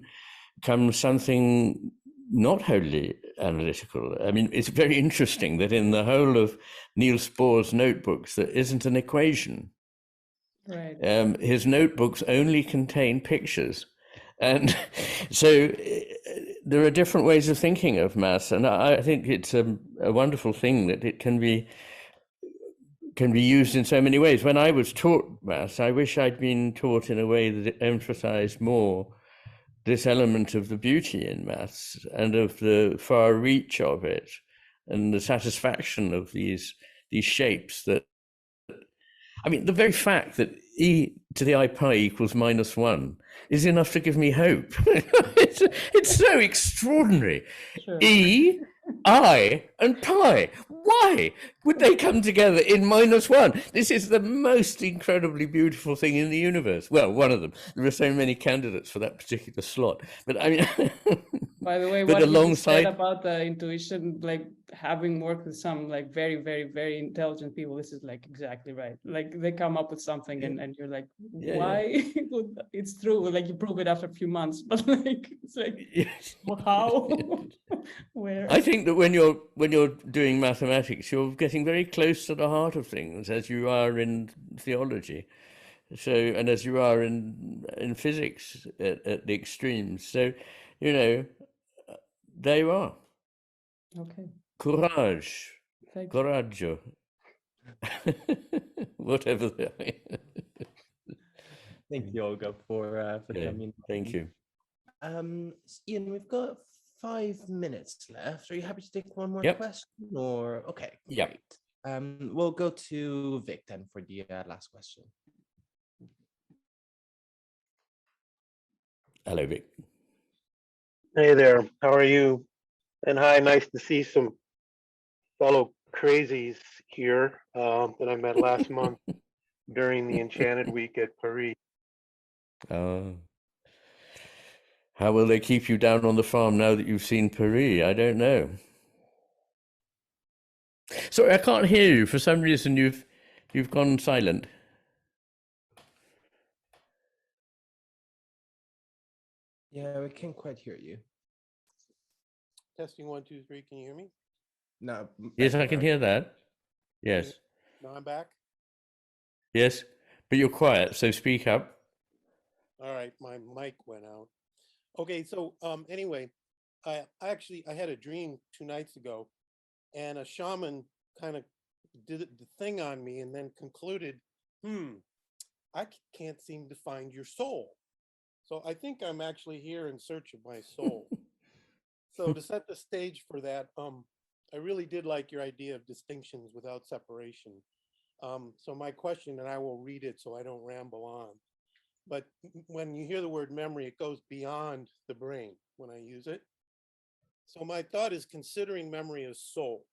comes something not wholly analytical. I mean, it's very interesting that in the whole of Niels Bohr's notebooks, there isn't an equation. Right. His notebooks only contain pictures. And so there are different ways of thinking of maths, and I think it's a wonderful thing that it can be used in so many ways. When I was taught maths, I wish I'd been taught in a way that emphasized more this element of the beauty in maths and of the far reach of it and the satisfaction of these shapes that, I mean, the very fact that e to the I pi equals -1 is enough to give me hope. It's so extraordinary. Sure. E, I, and pi. Why would they come together in -1? This is the most incredibly beautiful thing in the universe. Well, one of them. There are so many candidates for that particular slot. But I mean, by the way, what you said about the intuition, like having worked with some like very, very, very intelligent people, this is like exactly right. Like they come up with something and you're like, why? It's true. Like you prove it after a few months, but like it's like, well, how? where I think that when you're doing mathematics, you're getting very close to the heart of things, as you are in theology. So, and as you are in physics at the extremes. So, you know, there you are. okay. Courage. Thank you. Coraggio. Whatever. Thank you, Olga, for Okay, coming. thank you. Iain, we've got 5 minutes left. Are you happy to take one more Yep. question, or okay, Yep. great. We'll go to Vic then for the last question. Hello, Vic. Hey there, how are you? And hi, nice to see some fellow crazies here that I met last month during the Enchanted Week at Paris. How will they keep you down on the farm now that you've seen Paris? I don't know. Sorry, I can't hear you. For some reason, you've gone silent. Yeah, we can't quite hear you. Testing 1, 2, 3. Can you hear me? No. Yes, I can hear that. Yes. No, I'm back. Yes, but you're quiet, so speak up. All right, my mic went out. Okay, so anyway, I had a dream 2 nights ago, and a shaman kind of did the thing on me, and then concluded, I can't seem to find your soul. So I think I'm actually here in search of my soul. So to set the stage for that, I really did like your idea of distinctions without separation. So my question, and I will read it so I don't ramble on, but when you hear the word memory, it goes beyond the brain when I use it. So my thought is considering memory as soul.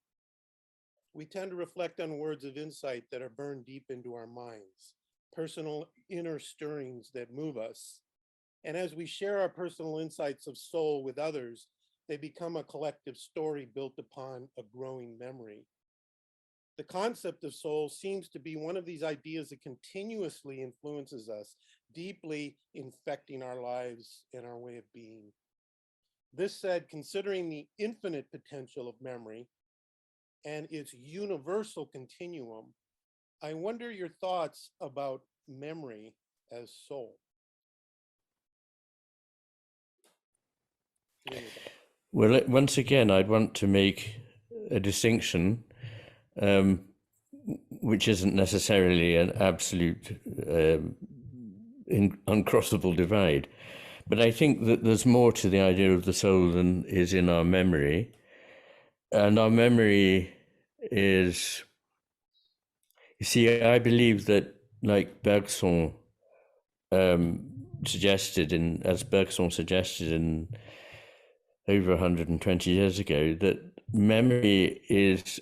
We tend to reflect on words of insight that are burned deep into our minds, personal inner stirrings that move us. And as we share our personal insights of soul with others, they become a collective story built upon a growing memory. The concept of soul seems to be one of these ideas that continuously influences us, deeply infecting our lives and our way of being. This said, considering the infinite potential of memory and its universal continuum, I wonder your thoughts about memory as soul. Well, once again, I'd want to make a distinction, which isn't necessarily an absolute uncrossable divide. But I think that there's more to the idea of the soul than is in our memory. And our memory is, you see, I believe that, like Bergson suggested in over 120 years ago, that memory is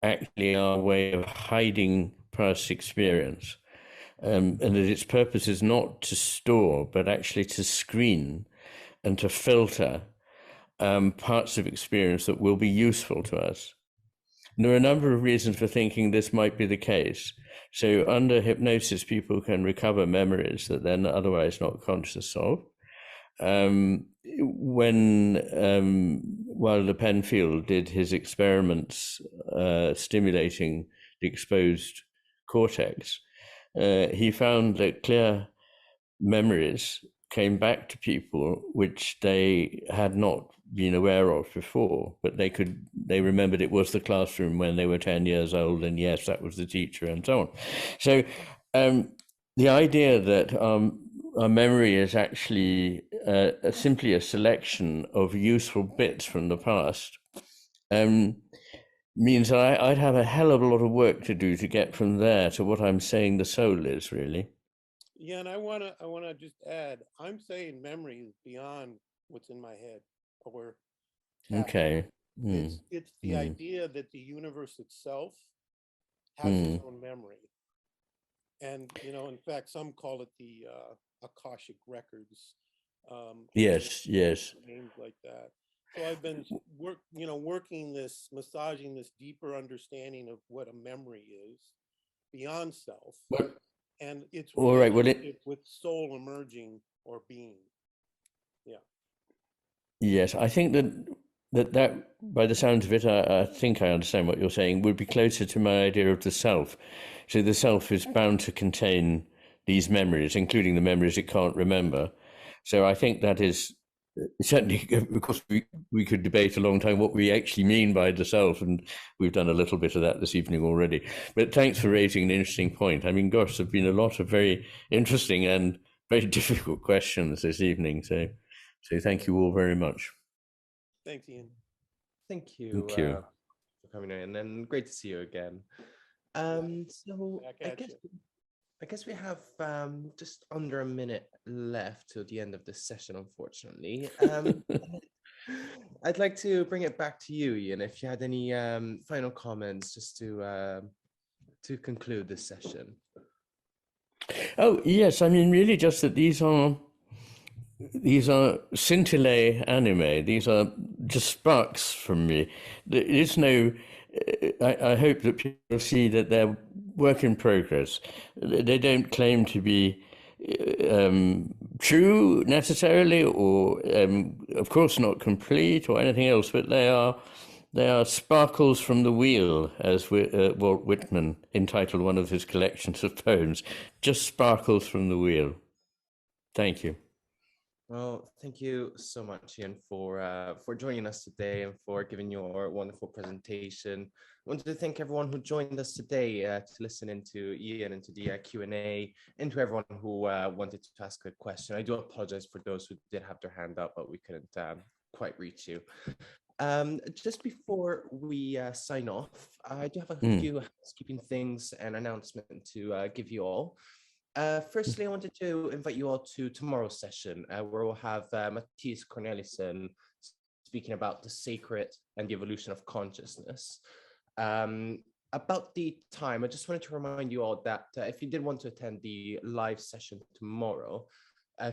actually our way of hiding past experience, and that its purpose is not to store, but actually to screen and to filter parts of experience that will be useful to us. And there are a number of reasons for thinking this might be the case. So under hypnosis, people can recover memories that they're otherwise not conscious of. When Wilder Penfield did his experiments stimulating the exposed cortex, he found that clear memories came back to people which they had not been aware of before, but they remembered it was the classroom when they were 10 years old, and yes, that was the teacher, and so on. So the idea that our memory is actually simply a selection of useful bits from the past means that I'd have a hell of a lot of work to do to get from there to what I'm saying the soul is, really. Yeah, and I wanna just add, I'm saying memory is beyond what's in my head or Okay. It's the idea that the universe itself has its own memory. And in fact, some call it the Akashic records. Yes. Names like that. So I've been massaging this deeper understanding of what a memory is beyond self. And it's all right. Well, with soul emerging or being. Yeah. Yes, I think that that by the sounds of it, I think I understand what you're saying, would be closer to my idea of the self. So the self is bound to contain these memories, including the memories it can't remember. So I think that is certainly, of course, we could debate a long time what we actually mean by the self, and we've done a little bit of that this evening already. But thanks for raising an interesting point. I mean, gosh, there've been a lot of very interesting and very difficult questions this evening. So thank you all very much. Thanks, Ian. Thank you, Thank you. for coming in, and great to see you again. So I guess we have just under a minute left till the end of this session, unfortunately. I'd like to bring it back to you, Ian, if you had any final comments just to conclude this session. Oh, yes. I mean, really just that these are scintillate anime. These are just sparks from me. There is no, I hope that people see that they're work in progress. They don't claim to be true necessarily, or of course not complete or anything else, but they are sparkles from the wheel, as Walt Whitman entitled one of his collections of poems, just sparkles from the wheel. Thank you. Well, thank you so much, Ian, for joining us today and for giving your wonderful presentation. I wanted to thank everyone who joined us today to listen into Ian, into the Q&A, and to everyone who wanted to ask a question. I do apologize for those who did have their hand up, but we couldn't quite reach you. Just before we sign off, I do have a few housekeeping things and announcement to give you all. Firstly, I wanted to invite you all to tomorrow's session, where we'll have Matthias Cornelissen speaking about the sacred and the evolution of consciousness. About the time, I just wanted to remind you all that if you did want to attend the live session tomorrow,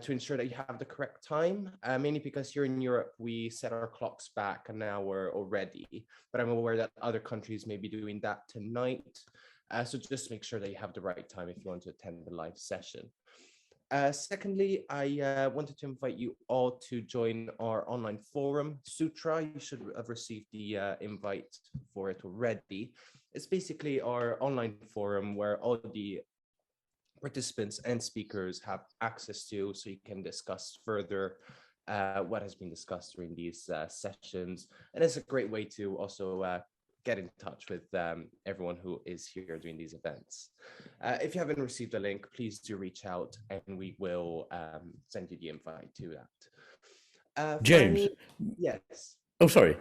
to ensure that you have the correct time, mainly because here in Europe, we set our clocks back an hour already, but I'm aware that other countries may be doing that tonight. So just make sure that you have the right time if you want to attend the live session. Secondly, I wanted to invite you all to join our online forum, Sutra. You should have received the invite for it already. It's basically our online forum where all the participants and speakers have access to, so you can discuss further what has been discussed during these sessions. And it's a great way to also get in touch with everyone who is here during these events. If you haven't received a link, please do reach out and we will send you the invite to that. James. Finally, yes. Oh, sorry.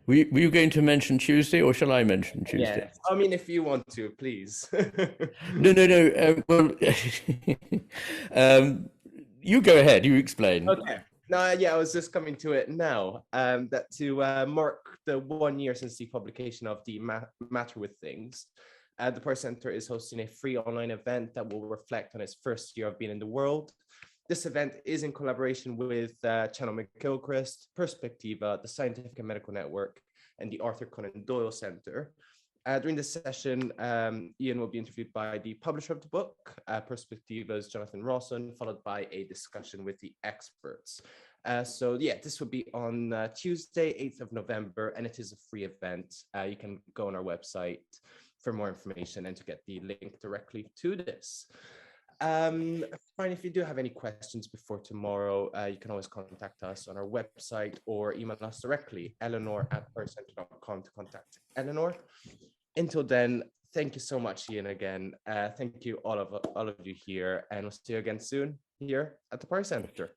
Were you going to mention Tuesday, or shall I mention Tuesday? Yes. I mean, if you want to, please. No. Well, you go ahead. You explain. Okay. No, yeah, I was just coming to it now. That to mark the 1 year since the publication of the Matter with Things, the Power Center is hosting a free online event that will reflect on its first year of being in the world. This event is in collaboration with Channel McGilchrist, Perspectiva, the Scientific and Medical Network, and the Arthur Conan Doyle Center. During this session, Ian will be interviewed by the publisher of the book, Perspectiva's Jonathan Rawson, followed by a discussion with the experts. So yeah, this will be on Tuesday, 8th of November, and it is a free event. You can go on our website for more information and to get the link directly to this. Fine, if you do have any questions before tomorrow, you can always contact us on our website or email us directly, eleanor@powercenter.com, to contact Eleanor. Until then, thank you so much, Ian, again. Thank you all of you here, and we'll see you again soon here at the Power Center.